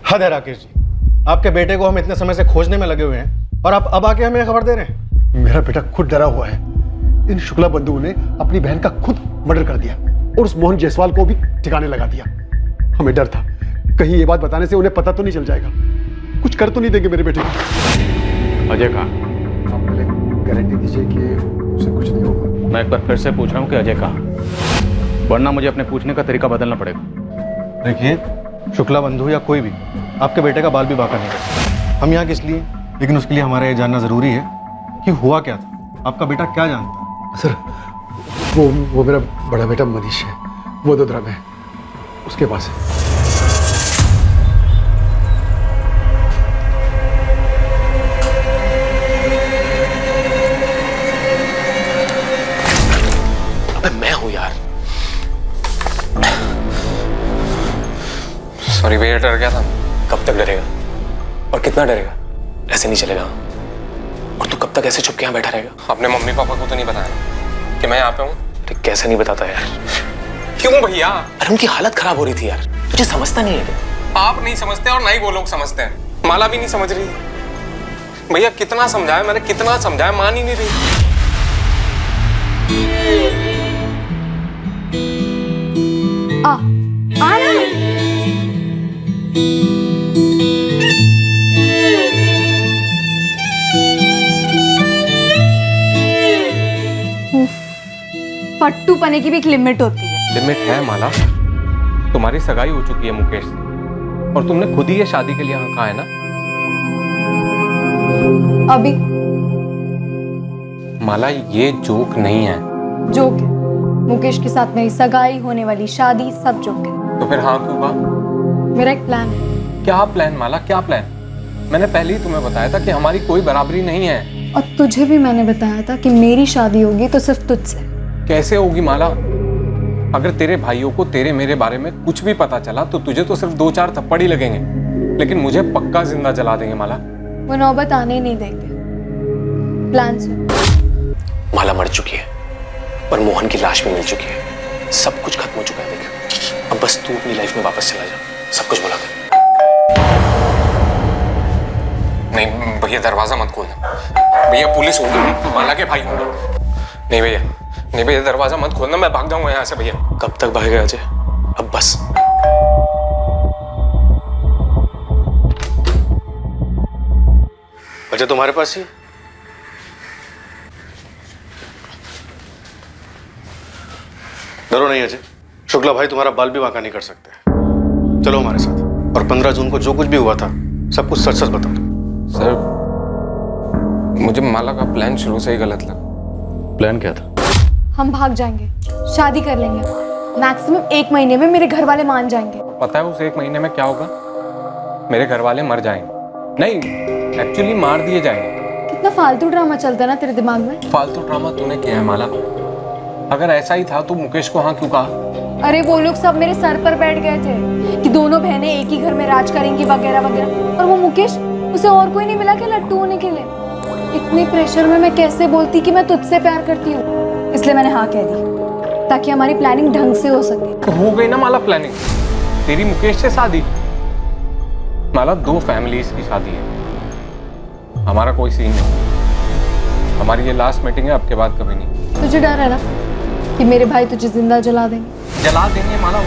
हद है राकेश जी, आपके बेटे को हम इतने समय से खोजने में लगे हुए हैं और आप अब आके हमें खबर दे रहे हैं। मेरा बेटा खुद डरा हुआ है। इन शुक्ला बंधुओं ने अपनी बहन का खुद मर्डर कर दिया और उस मोहन जायसवाल को भी ठिकाने लगा दिया। हमें डर था कहीं ये बात बताने से उन्हें पता तो नहीं चल जाएगा, कुछ कर तो नहीं देंगे मेरे बेटे को। अजय कहाँ? आप पहले गारंटी दीजिए कि उसे कुछ नहीं होगा। मैं एक बार फिर से पूछ रहा हूँ कि अजय कहाँ, वरना मुझे अपने पूछने का तरीका बदलना पड़ेगा। देखिए, शुक्ला बंधु या कोई भी आपके बेटे का बाल भी बाका नहीं करता। हम यहाँ किस लिए, लेकिन उसके लिए हमारा ये जानना जरूरी है कि हुआ क्या था, आपका बेटा क्या जानता है। सर, वो मेरा बड़ा बेटा मनीष है, वो वडोदरा में उसके पास है। डर गया था। कब तक डरेगा और कितना डरेगा? ऐसे नहीं चलेगा। और तू कब तक ऐसे चुप के यहाँ बैठा रहेगा? अपने मम्मी पापा को तो नहीं बताया कि मैं यहाँ पे हूँ? अरे कैसे नहीं बताता यार? क्यों भैया? अरे उनकी हालत खराब हो रही थी यार, तुझे समझता नहीं है क्या? आप नहीं समझते और ना ही वो लोग समझते हैं। माला भी नहीं समझ रही। भैया कितना समझाया मैंने, कितना समझाया, मान ही नहीं रही। आ रहा है। फट्टू पने की भी एक लिमिट होती है। लिमिट है माला। तुम्हारी सगाई हो चुकी है मुकेश से और तुमने खुद ही ये शादी के लिए हाँ कहा है ना। अभी माला ये जोक नहीं है। जोक है। मुकेश के साथ मेरी सगाई, होने वाली शादी, सब जोक है। तो फिर हाँ क्यों कहा? मेरा एक प्लान है। क्या प्लान माला, क्या प्लान? मैंने पहले ही तुम्हें बताया था कि हमारी कोई बराबरी नहीं है। और तुझे भी मैंने बताया था कि मेरी शादी होगी तो सिर्फ तुझसे। कैसे होगी माला? अगर तेरे भाइयों को तेरे मेरे बारे में कुछ भी पता चला तो तुझे तो सिर्फ 2-4 थप्पड़ ही लगेंगे, लेकिन मुझे पक्का जिंदा जला देंगे माला। वो नौबत आने ही नहीं देंगे। प्लान से माला मर चुकी है और मोहन की लाश भी मिल चुकी है। सब कुछ खत्म हो चुका है। देख अब बस तू अपनी लाइफ में वापस चला जा, सब कुछ भुला कर। नहीं भैया दरवाजा मत खोलना। भैया पुलिस होगी, माला के भाई होंगे। नहीं भैया, नहीं भैया दरवाजा मत खोलना, मैं भाग जाऊंगा यहाँ से। भैया कब तक भागेगा अजय? अब बस। अजय तुम्हारे पास ही? डरो नहीं अजय, शुक्ला भाई तुम्हारा बाल भी बांका नहीं कर सकते। चलो हमारे साथ और 15 जून को जो कुछ भी हुआ था सब कुछ सच सच बता दो। सर मुझे माला का प्लान शुरू से ही गलत लगा। प्लान क्या था? हम भाग जाएंगे, शादी कर लेंगे। मैक्सिमम 1 महीने में मेरे घर वाले मान जाएंगे। पता है उस 1 महीने में क्या होगा? मेरे घर वाले मर जाएंगे। नहीं, एक्चुअली मार दिए जाएंगे। कितना फालतू ड्रामा चलता है ना तेरे दिमाग में। फालतू ड्रामा तूने किया है माला। अगर ऐसा ही था तो मुकेश को हाँ क्यों कहा? अरे वो लोग सब मेरे सर पर बैठ गए थे कि दोनों बहनें एक ही घर में राज करेंगी वगैरह वगैरह। और वो मुकेश, उसे और कोई नहीं मिला क्या लट्टू होने के लिए? इतने प्रेशर में मैं कैसे बोलती कि मैं तुझसे प्यार करती हूँ। इसलिए मैंने हाँ कह दी ताकि हमारी प्लानिंग ढंग से हो सके। तो हो गई ना माला प्लानिंग, तेरी मुकेश से शादी। माला 2 फैमिलीज की शादी है, हमारा कोई सीन नहीं। हमारी ये लास्ट मीटिंग है, अब के बाद कभी नहीं। तुझे डर है ना कि मेरे भाई तुझे जिंदा जला देंगे? जला देंगे माला,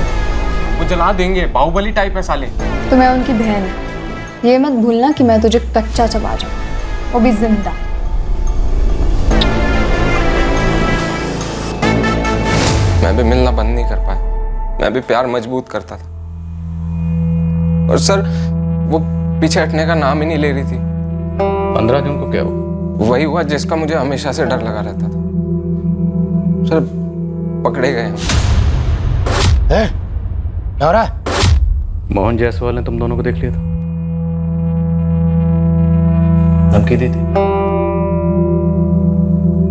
वो जला देंगे। बाहुबली टाइप है साले। तो मैं उनकी बहन हूँ, ये मत भूलना कि मैं तुझे कच्चा चबा जाऊँ, वो भी जिंदा। मैं भी मिलना बंद नहीं कर पाया, मैं भी प्यार मजबूत करता था। और सर वो पीछे हटने का नाम ही नहीं ले रही थी। 15 जून को क्या हुआ? वही हुआ जिसका मुझे हमेशा से डर लगा रहता था। सर पकड़े गए हैं। क्या हो रहा है? मोहन जायसवाल ने तुम दोनों को देख लिया था, धमकी दी थी।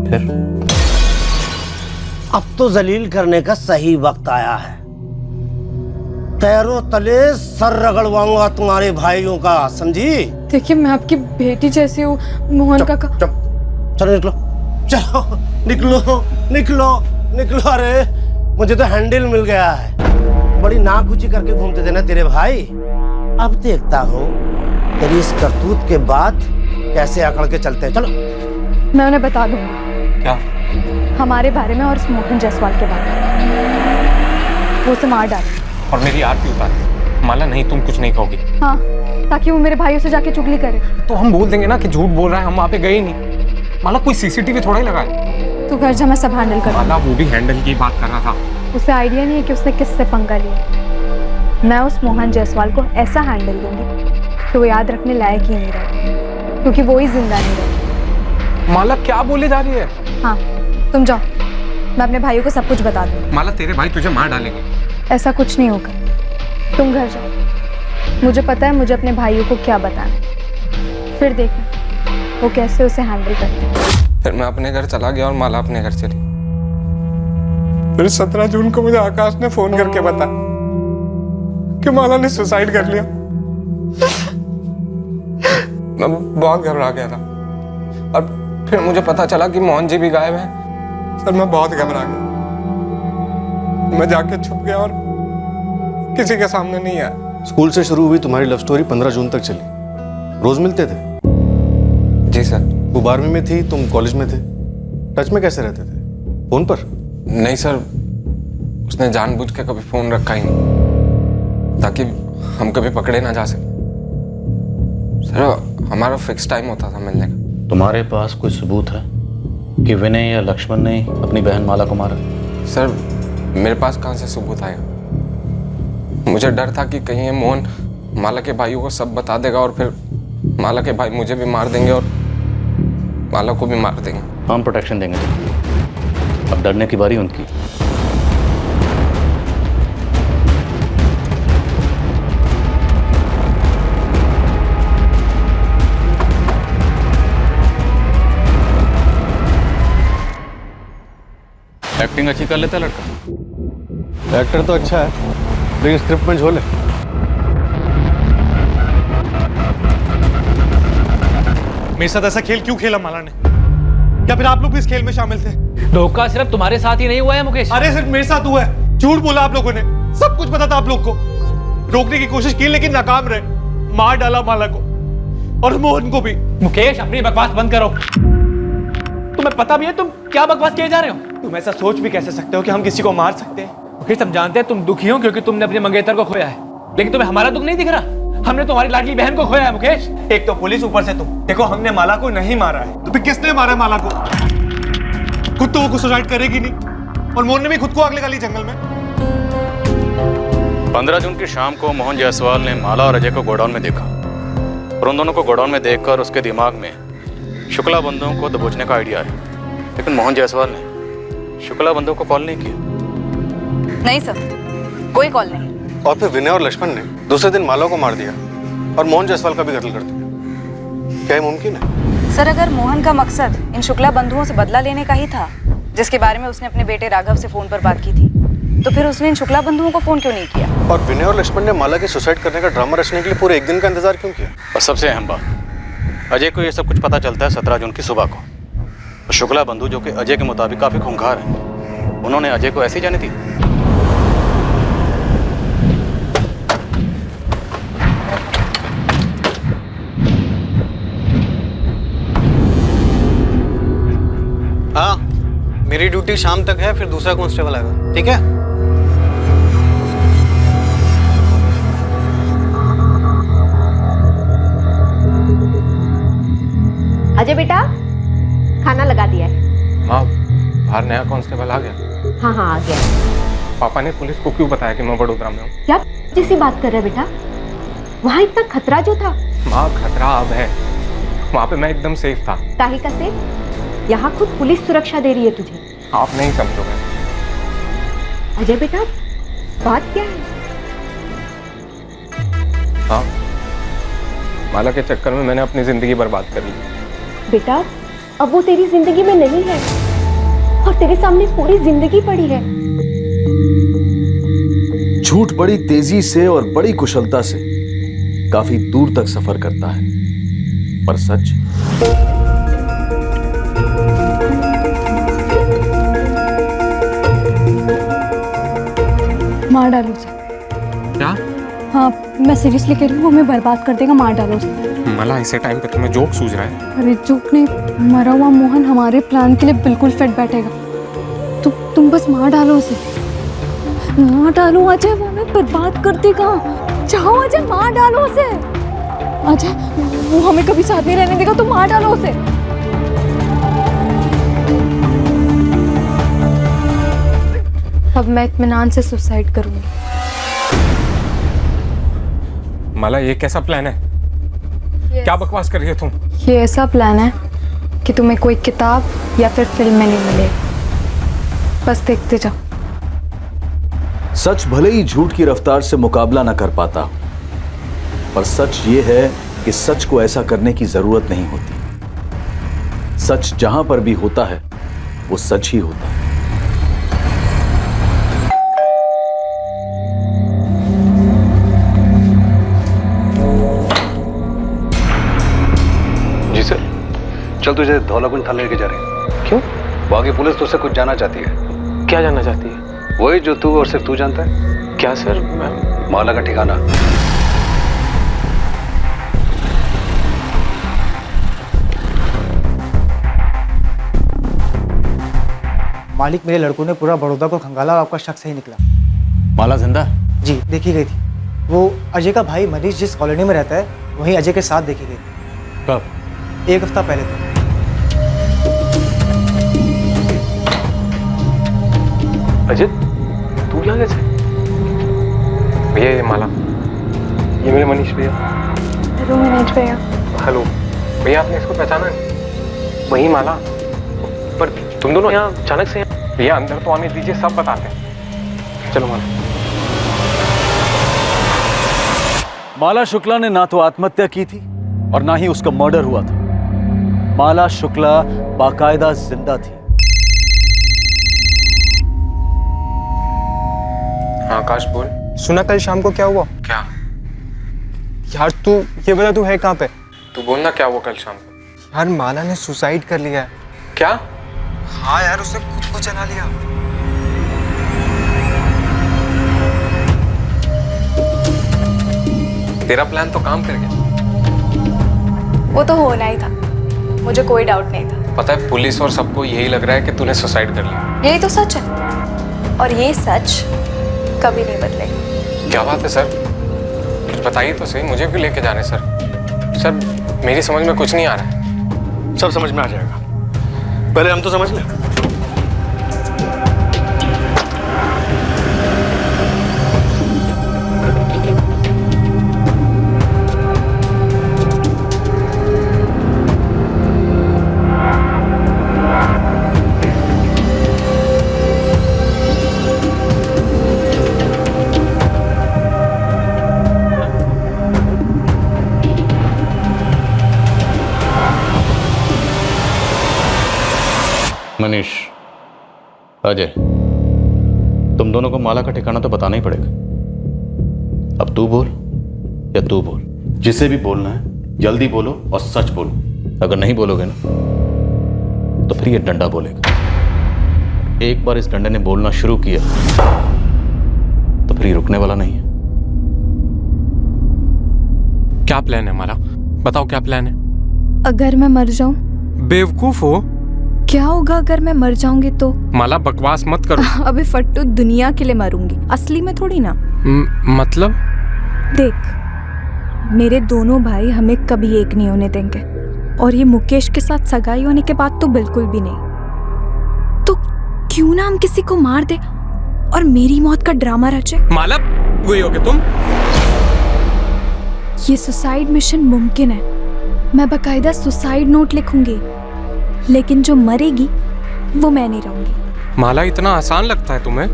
फिर अब तो जलील करने का सही वक्त आया है। पैरों तले सर रगड़वाऊंगा तुम्हारे भाइयों का, समझी? देखिए मैं आपकी बेटी जैसी हूँ। मोहन का चलो निकलो, चलो निकलो निकलो निकलो। अरे मुझे तो हैंडल मिल गया है। बड़ी नाक ऊंची करके घूमते थे ना तेरे भाई। अब देखता हूँ तेरी इस करतूत के बाद कैसे अकड़ के चलते हैं। चलो मैं उन्हें बता दूंगी। क्या? हमारे बारे में और इस मोहन जायसवाल के बारे में। वो उसे मार डाले और मेरी आरती उतार। माला नहीं, तुम कुछ नहीं कहोगी। हाँ, ताकि वो मेरे भाइयों से जाके चुगली करे। तो हम बोल देंगे ना कि झूठ बोल रहा है, हम वहाँ पे गए ही नहीं। माला कोई सीसीटीवी थोड़ा ही लगा है। तू घर जा, मैं सब हैंडल कर। माला वो भी हैंडल की बात कर रहा था। उसे आइडिया नहीं है कि उसने किससे पंगा लिया। मैं उस मोहन जायसवाल को ऐसा हैंडल दूंगी कि वो याद रखने लायक ही नहीं रहेगा, क्योंकि वो ही जिंदा नहीं रहेगा। माला क्या बोले जा रही है? हाँ तुम जाओ, मैं अपने भाइयों को सब कुछ बता दूंगी। माला तेरे भाई तुझे मार डालेंगे। ऐसा कुछ नहीं होगा, तुम घर जाओ। मुझे पता है मुझे अपने भाइयों को क्या बताना, फिर देखना वो कैसे उसे हैंडल करते हैं। फिर मैं अपने घर चला गया और माला अपने घर चली। फिर 17 जून को मुझे आकाश ने फोन करके बताया कि माला ने सुसाइड कर लिया। मैं बहुत घबरा गया था और फिर मुझे पता चला कि मोहन जी भी गायब हैं। सर मैं बहुत घबरा गया, मैं जाके छुप गया और किसी के सामने नहीं आया। स्कूल से शुरू हुई तुम्हारी लव स्टोरी 15 जून तक चली। रोज मिलते थे? जी सर। वो 12वीं में थी, तुम कॉलेज में थे। टच में कैसे रहते थे? फोन पर? नहीं सर, उसने जानबूझ के कभी फोन रखा ही नहीं ताकि हम कभी पकड़े ना जा सके। सर हमारा फिक्स टाइम होता था मिलने का। तुम्हारे पास कोई सबूत है कि विनय या लक्ष्मण ने अपनी बहन माला को मारा? सर मेरे पास कहाँ से सबूत आएगा? मुझे डर था कि कहीं ये मोहन माला के भाइयों को सब बता देगा और फिर माला के भाई मुझे भी मार देंगे और माला को भी मार देंगे। हम प्रोटेक्शन देंगे। अब डरने की बारी उनकी। एक्टिंग अच्छी कर लेता है लड़का। एक्टर तो अच्छा है लेकिन स्क्रिप्ट में झोल है। मेरे साथ ऐसा खेल क्यों खेला माला ने? क्या फिर आप लोग भी इस खेल में शामिल थे? धोखा सिर्फ तुम्हारे साथ ही नहीं हुआ है मुकेश। अरे सिर्फ मेरे साथ हुआ है। झूठ बोला आप लोगों ने। सब कुछ पता था आप लोग को। रोकने की कोशिश की लेकिन नाकाम रहे। मार डाला माला को और मोहन को भी। मुकेश अपनी बकवास बंद करो। तुम्हें पता भी है तुम क्या बकवास किए जा रहे हो? तुम ऐसा सोच भी कैसे सकते हो कि हम किसी को मार सकते हैं? मुकेश हम जानते हैं तुम दुखी हो क्योंकि तुमने अपने मंगेतर को खोया है, लेकिन तुम्हें हमारा दुख नहीं दिख रहा। हमने तुम्हारी लाडली बहन को खोया है मुकेश। एक तो पुलिस, ऊपर से तुम। देखो हमने माला को नहीं मारा है। तो फिर किसने मारा है माला को? खुद तो वो सुसाइड करेगी नहीं और मोहन ने भी खुद को आग लगा ली जंगल में। 15 जून की शाम को मोहन जायसवाल ने माला और अजय को गोडाउन में देखा और उन दोनों को गोडाउन में देखकर उसके दिमाग में शुक्ला बंधुओं को दबोचने का आइडिया आया। लेकिन मोहन जायसवाल ने शुक्ला बंधुओं को कॉल नहीं किया। नहीं सर, कोई कॉल नहीं। और फिर विनय और लक्ष्मण ने दूसरे दिन माला को मार दिया और मोहन जायसवाल का भी कत्ल कर दिया। क्या ये मुमकिन है? सर अगर मोहन का मकसद इन शुक्ला बंधुओं से बदला लेने का ही था, जिसके बारे में उसने अपने बेटे राघव से फोन पर बात की थी, तो फिर उसने इन शुक्ला बंधुओं को फोन क्यों नहीं किया? और विनय और लक्ष्मण ने माला के सुसाइड करने का ड्रामा रचने के लिए पूरे एक दिन का इंतजार क्यों किया? और सबसे अहम बात, अजय को यह सब कुछ पता चलता है 17 जून की सुबह को। और शुक्ला बंधु जो कि अजय के मुताबिक काफी खूंखार हैं, उन्होंने अजय को ऐसी जाने दी। हाँ, मेरी ड्यूटी शाम तक है, फिर दूसरा कांस्टेबल आएगा। ठीक है? अजय बेटा, खाना लगा दिया है। माँ, बाहर नया कांस्टेबल आ गया। हाँ हाँ आ गया। पापा ने पुलिस को क्यों बताया कि मैं वडोदरा में हूँ? क्या जैसी बात कर रहे बेटा? वहाँ इतना खतरा जो था। माँ खतरा अब है, वहाँ पे मैं एकदम सेफ था। काहे का सेफ? यहाँ खुद पुलिस सुरक्षा दे रही है तुझे। आप नहीं समझोगे। अजय बेटा, बात क्या है? हाँ, माला के चक्कर में मैंने अपनी जिंदगी बर्बाद कर ली। बेटा, अब वो तेरी जिंदगी में नहीं है और तेरे सामने पूरी जिंदगी पड़ी है। झूठ बड़ी तेजी से और बड़ी कुशलता से काफी दूर तक सफर करता है, पर सच मार डालो उसे। क्या? हाँ, मैं सीरियसली कह रही हूँ, वो हमें बर्बाद कर देगा। मार डालो उसे। माला, ऐसे टाइम पे तुम्हें जोक सूझ रहा है? अरे जोक नहीं, मरा हुआ मोहन हमारे प्लान के लिए बिल्कुल फिट बैठेगा। तुम बस मार डालो उसे। मार डालो अजय, वो हमें बर्बाद कर देगा। जाओ अजय, मार डालो उसे। अजय, वो हमें कभी साथ नहीं रहने देगा, तो मार डालो उसे। अब मैं इत्मीनान से सुसाइड करूंगी। माला, ये कैसा प्लान है? क्या बकवास कर रही हो तुम? ये ऐसा प्लान है कि तुम्हें कोई किताब या फिर फिल्म में नहीं मिले, बस देखते जाओ। सच भले ही झूठ की रफ्तार से मुकाबला ना कर पाता, पर सच ये है कि सच को ऐसा करने की जरूरत नहीं होती। सच जहां पर भी होता है वो सच ही होता है। चल तुझे धौलाकुंड थाने लेके जा रही है। क्यों? बाकी पुलिस तुझसे कुछ जानना चाहती है। क्या जानना चाहती है? वही जो तू और सिर्फ तू जानता है। क्या सर? माला का ठिकाना। मालिक, मेरे लड़कों ने पूरा बड़ौदा को खंगाला और आपका शक सही निकला। माला जिंदा? जी, देखी गई थी। वो अजय का भाई मनीष जिस कॉलोनी में रहता है वहीं अजय के साथ देखी गई थी। कब? 1 हफ्ता पहले तक। अजित, तू यहाँ कैसे? भैया ये माला, ये मेरे मनीष भैया। हेलो मनीष भैया। हेलो भैया, आपने इसको पहचाना नहीं? वही माला। पर तुम दोनों यहाँ अचानक से? भैया अंदर तो आने दीजिए, सब बताते हैं। चलो माला। माला शुक्ला ने ना तो आत्महत्या की थी और ना ही उसका मर्डर हुआ था। माला शुक्ला बाकायदा जिंदा थी। हाँ आकाश बोल। सुना कल शाम को क्या हुआ? क्या? यार तू ये बता, तू है कहाँ पे? तू बोलना क्या हुआ कल शाम को? यार माला ने सुसाइड कर लिया है। क्या? हाँ यार, उसने खुद को जला लिया। तेरा प्लान तो काम कर गया। वो तो होना ही था, मुझे कोई डाउट नहीं था। पता है पुलिस और सबको यही लग रहा है कि तूने सुसाइड कर लिया। यही तो सच है और ये सच कभी नहीं बदलेगा। क्या बात है सर? कुछ बताइए तो सही, मुझे क्यों लेके जाने सर? सर मेरी समझ में कुछ नहीं आ रहा है। सब समझ में आ जाएगा, पहले हम तो समझ लें। मनीष, अजय, तुम दोनों को माला का ठिकाना तो बताना ही पड़ेगा। अब तू बोल या तू बोल, जिसे भी बोलना है जल्दी बोलो और सच बोलो। अगर नहीं बोलोगे ना तो फिर ये डंडा बोलेगा। एक बार इस डंडे ने बोलना शुरू किया तो फिर ये रुकने वाला नहीं है। क्या प्लान है माला? बताओ क्या प्लान है? अगर मैं मर जाऊं? बेवकूफ हो। क्या होगा अगर मैं मर जाऊंगी तो? माला बकवास मत करो। अबे फट्टू, दुनिया के लिए मरूंगी, असली में थोड़ी ना। मतलब? देख, मेरे दोनों भाई हमें कभी एक नहीं होने देंगे और ये मुकेश के साथ सगाई होने के बाद तो बिल्कुल भी नहीं। तो क्यों ना हम किसी को मार दे और मेरी मौत का ड्रामा रचे। माला, वही होगे तुम? ये सुसाइड मिशन मुमकिन है। मैं बकायदा सुसाइड नोट लिखूंगी, लेकिन जो मरेगी वो मैं नहीं रहूंगी। माला, इतना आसान लगता है तुम्हें?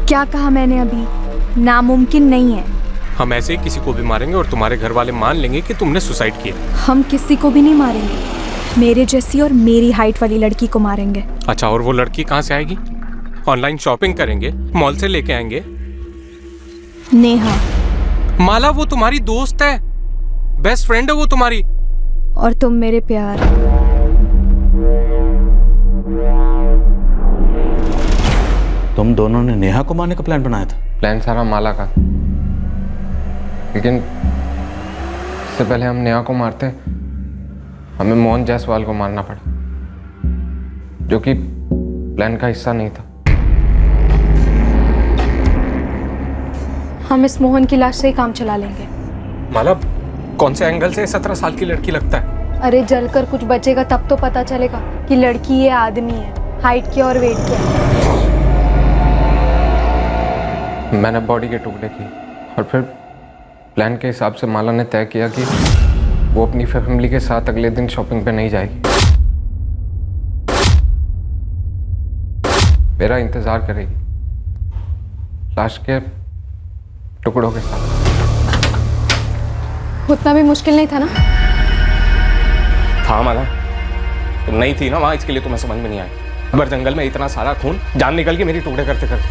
क्या कहा मैंने अभी? नामुमकिन नहीं है। हम ऐसे ही किसी को भी मारेंगे और तुम्हारे घर वाले मान लेंगे कि तुमने सुसाइड किया। हम किसी को भी नहीं मारेंगे, मेरे जैसी और मेरी हाइट वाली लड़की को मारेंगे। अच्छा, और वो लड़की कहाँ से आएगी? ऑनलाइन शॉपिंग करेंगे, मॉल से लेके आएंगे। नेहा। माला, वो तुम्हारी दोस्त है, बेस्ट फ्रेंड है वो तुम्हारी। और तुम मेरे प्यार। तुम दोनों ने नेहा को मारने का प्लान बनाया था? प्लान सारा माला का, लेकिन इससे पहले हम नेहा को मारते हमें मोहन जायसवाल को मारना पड़ा, जो कि प्लान का हिस्सा नहीं था। हम इस मोहन की लाश से ही काम चला लेंगे। माला, कौन से एंगल से 17 साल की लड़की लगता है? अरे जलकर कुछ बचेगा तब तो पता चलेगा कि लड़की है आदमी है, हाइट क्या और वेट क्या। मैंने बॉडी के टुकड़े किए और फिर प्लान के हिसाब से माला ने तय किया कि वो अपनी फैमिली के साथ अगले दिन शॉपिंग पे नहीं जाएगी, मेरा इंतजार करेगी लाश के टुकड़ों के साथ। उतना भी मुश्किल नहीं था ना? था माला, तुम नहीं थी ना वहां, इसके लिए तुम्हें समझ में नहीं आया। अगर जंगल में इतना सारा खून, जान निकल के मेरी टुकड़े करते करते,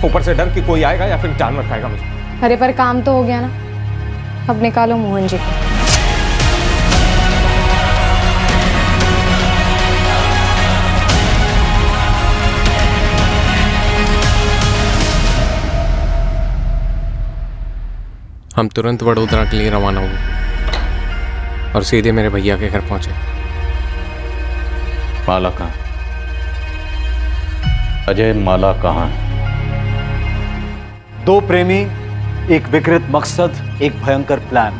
ऊपर से डर कि कोई आएगा या फिर जानवर खाएगा मुझे। अरे पर काम तो हो गया ना, अब निकालो मोहन जी को। हम तुरंत वडोदरा के लिए रवाना हुए और सीधे मेरे भैया के घर पहुंचे। माला कहाँ? अजय, माला कहाँ है? दो प्रेमी, एक विकृत मकसद, एक भयंकर प्लान।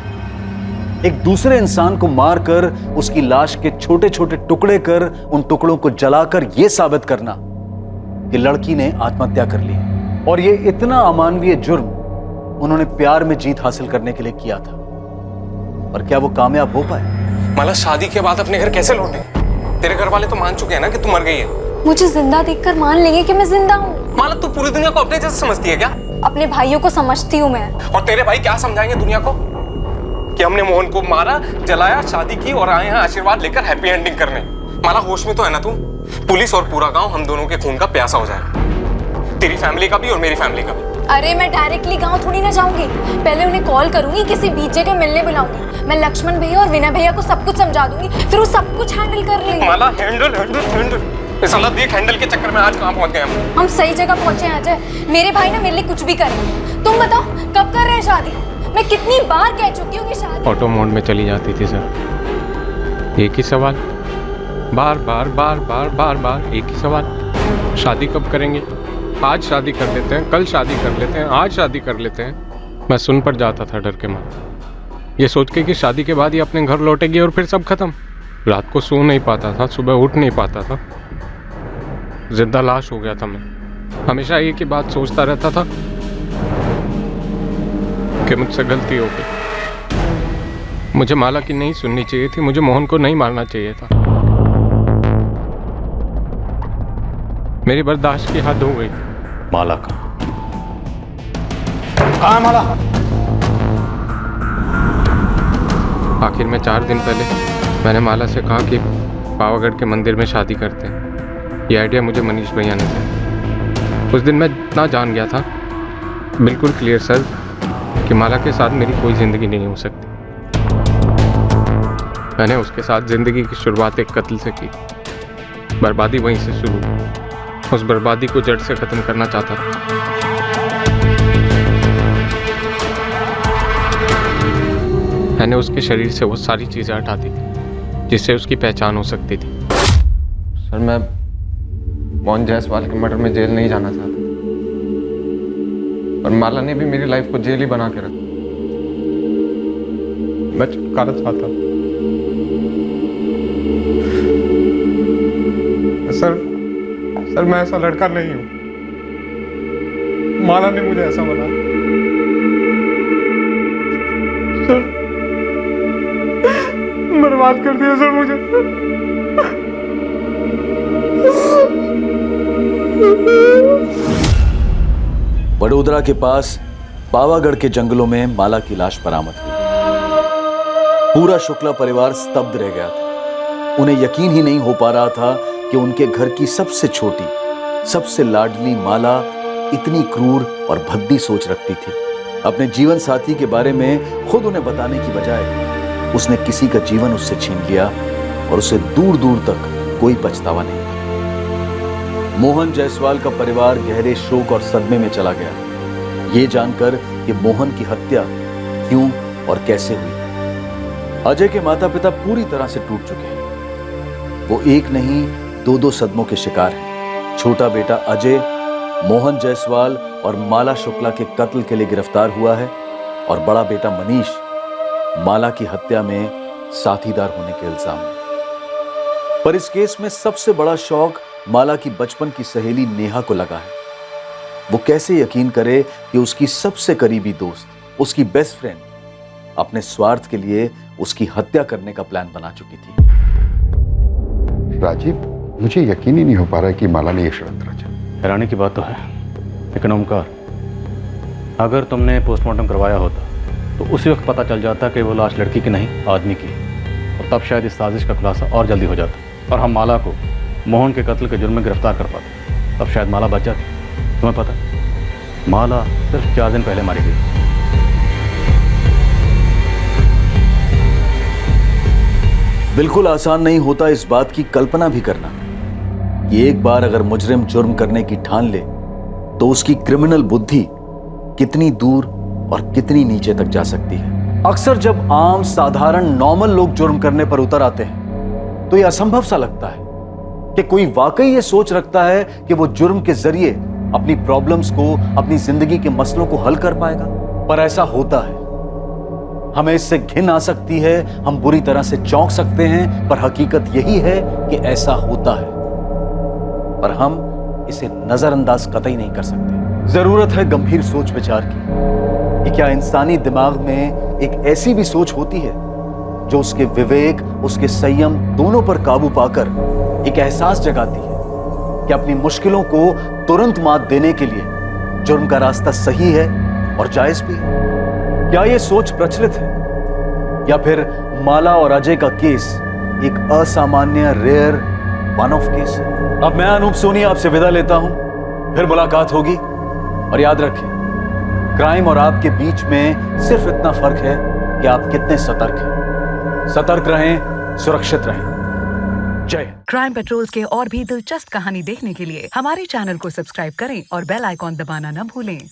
एक दूसरे इंसान को मारकर उसकी लाश के छोटे छोटे टुकड़े कर उन टुकड़ों को जलाकर यह साबित करना कि लड़की ने आत्महत्या कर ली। और यह इतना अमानवीय जुर्म उन्होंने प्यार में जीत हासिल करने के लिए किया था। और क्या वो कामयाब हो पाए? माला, शादी के बाद अपने घर कैसे लौटे? तेरे घर वाले तो मान चुके हैं ना कि तू मर गई है। मुझे जिंदा देखकर मान लेंगे कि मैं जिंदा हूँ। माला, तू पूरी दुनिया को अपने जैसे समझती है क्या? अपने भाइयों को समझती हूँ मैं। और तेरे भाई क्या समझाएंगे दुनिया को कि हमने मोहन को मारा, जलाया, शादी की और आए हैं आशीर्वाद लेकर हैप्पी एंडिंग करने। माला, होश में तो है ना तू? पुलिस और पूरा गांव हम दोनों के खून का प्यासा हो जाएगा, तेरी फैमिली का भी और मेरी फैमिली का भी। अरे मैं डायरेक्टली गांव थोड़ी ना जाऊंगी, पहले उन्हें कॉल करूंगी, किसी बीच जगह मिलने बुलाऊंगी। मैं लक्ष्मण भैया और विनय भैया को सब कुछ समझा दूंगी, फिर वो सब कुछ हैंडल कर लेंगे। माला, हैंडल हैंडल हैंडल, साला देख हैंडल के चक्कर में आज कहां पहुंच गए हम सही जगह पहुंचे हैं अजय। मेरे भाई ना मेरे लिए कुछ भी करें। तुम बताओ कब कर रहे हैं शादी? मैं कितनी बार कह चुकी हूँ कि शादी। ऑटो मोड में चली जाती थी सर, एक ही सवाल, बार बार बार बार बार बार एक ही सवाल, शादी कब करेंगे? आज शादी कर लेते हैं, कल शादी कर लेते हैं, आज शादी कर लेते हैं। मैं सुन पर जाता था डर के मारे, ये सोच के कि शादी के बाद ही अपने घर लौटेगी और फिर सब खत्म। रात को सो नहीं पाता था, सुबह उठ नहीं पाता था, जिंदा लाश हो गया था मैं। हमेशा एक ही बात सोचता रहता था कि मुझसे गलती हो गई। मुझे माला की नहीं सुननी चाहिए थी, मुझे मोहन को नहीं मारना चाहिए था। मेरी बर्दाश्त की हद हो गई। माला का कहाँ है माला? आखिर में 4 दिन पहले मैंने माला से कहा कि पावागढ़ के मंदिर में शादी करते हैं। ये आइडिया मुझे मनीष भैया ने दिया। उस दिन मैं इतना जान गया था, बिल्कुल क्लियर सर, कि माला के साथ मेरी कोई ज़िंदगी नहीं हो सकती। मैंने उसके साथ ज़िंदगी की शुरुआत एक कत्ल से की, बर्बादी वहीं से शुरू हुई। उस बर्बादी को जड़ से ख़त्म करना चाहता था। मैंने उसके शरीर से वो सारी चीज़ें हटा दी जिससे उसकी पहचान हो सकती थी। सर, मैं मोहन जायसवाल के मर्डर में जेल नहीं जाना चाहता, और माला ने भी मेरी लाइफ को जेल ही बना के रखा। मैं छुटकारा चाहता। सर मैं ऐसा लड़का नहीं हूं। माला ने मुझे ऐसा बनाया। सर, बर्बाद कर दिया सर मुझे। वडोदरा के पास पावागढ़ के जंगलों में माला की लाश बरामद हुई। पूरा शुक्ला परिवार स्तब्ध रह गया था। उन्हें यकीन ही नहीं हो पा रहा था कि उनके घर की सबसे छोटी, सबसे लाडली माला इतनी क्रूर और भद्दी सोच रखती थी। अपने जीवन साथी के बारे में खुद उन्हें बताने की बजाय उसने किसी का जीवन उससे छीन लिया और उसे दूर दूर तक कोई पछतावा नहीं था। मोहन जायसवाल का परिवार गहरे शोक और सदमे में चला गया, ये जानकर कि मोहन की हत्या क्यों और कैसे हुई। अजय के माता पिता पूरी तरह से टूट चुके हैं। वो एक नहीं 2-2 सदमों के शिकार हैं। छोटा बेटा अजय मोहन जायसवाल और माला शुक्ला के कत्ल के लिए गिरफ्तार हुआ है, और बड़ा बेटा मनीष माला की हत्या में साथीदार होने के इल्जाम में। पर इस केस में सबसे बड़ा शौक माला की बचपन की सहेली नेहा को लगा है। वो कैसे यकीन करे कि उसकी सबसे करीबी दोस्त, उसकी बेस्ट फ्रेंड, अपने स्वार्थ के लिए उसकी हत्या करने का प्लान बना चुकी थी। राजीव, मुझे यकीन ही नहीं हो पा रहा है कि माला ने यह षड्यंत्र रचा। हैरानी की बात तो है, लेकिन ओमकार, अगर तुमने पोस्टमार्टम करवाया होता तो उसी वक्त पता चल जाता कि वो लाश लड़की की नहीं आदमी की, और तब शायद इस साजिश का खुलासा और जल्दी हो जाता और हम माला को मोहन के कत्ल के जुर्म में गिरफ्तार कर पाते। तब शायद माला बच जाती। तुम्हें पता, माला सिर्फ 4 दिन पहले मारी गई। बिल्कुल आसान नहीं होता इस बात की कल्पना भी करना कि एक बार अगर मुजरिम जुर्म करने की ठान ले तो उसकी क्रिमिनल बुद्धि कितनी दूर और कितनी नीचे तक जा सकती है। अक्सर जब आम साधारण नॉर्मल लोग जुर्म करने पर उतर आते हैं तो यह असंभव सा लगता है कि कोई वाकई ये सोच रखता है कि वो जुर्म के जरिए अपनी प्रॉब्लम्स को, अपनी जिंदगी के मसलों को हल कर पाएगा। पर ऐसा होता है। हमें इससे घिन आ सकती है, हम बुरी तरह से चौंक सकते हैं, पर हकीकत यही है कि ऐसा होता है, पर हम इसे नजरअंदाज कतई नहीं कर सकते। जरूरत है गंभीर सोच विचार की कि क्या इंसानी दिमाग में एक ऐसी भी सोच होती है जो उसके विवेक, उसके संयम दोनों पर काबू पाकर एक एहसास जगाती है कि अपनी मुश्किलों को तुरंत मात देने के लिए जुर्म का रास्ता सही है और जायज भी है। क्या यह सोच प्रचलित है या फिर माला और अजय का केस एक असामान्य, रेयर, वन ऑफ केस है? अब मैं अनूप सोनी आपसे विदा लेता हूं, फिर मुलाकात होगी। और याद रखें, क्राइम और आपके बीच में सिर्फ इतना फर्क है कि आप कितने सतर्क हैं। सतर्क रहें, सुरक्षित रहें। जय। क्राइम पेट्रोल्स के और भी दिलचस्प कहानी देखने के लिए हमारे चैनल को सब्सक्राइब करें और बेल आइकॉन दबाना न भूलें।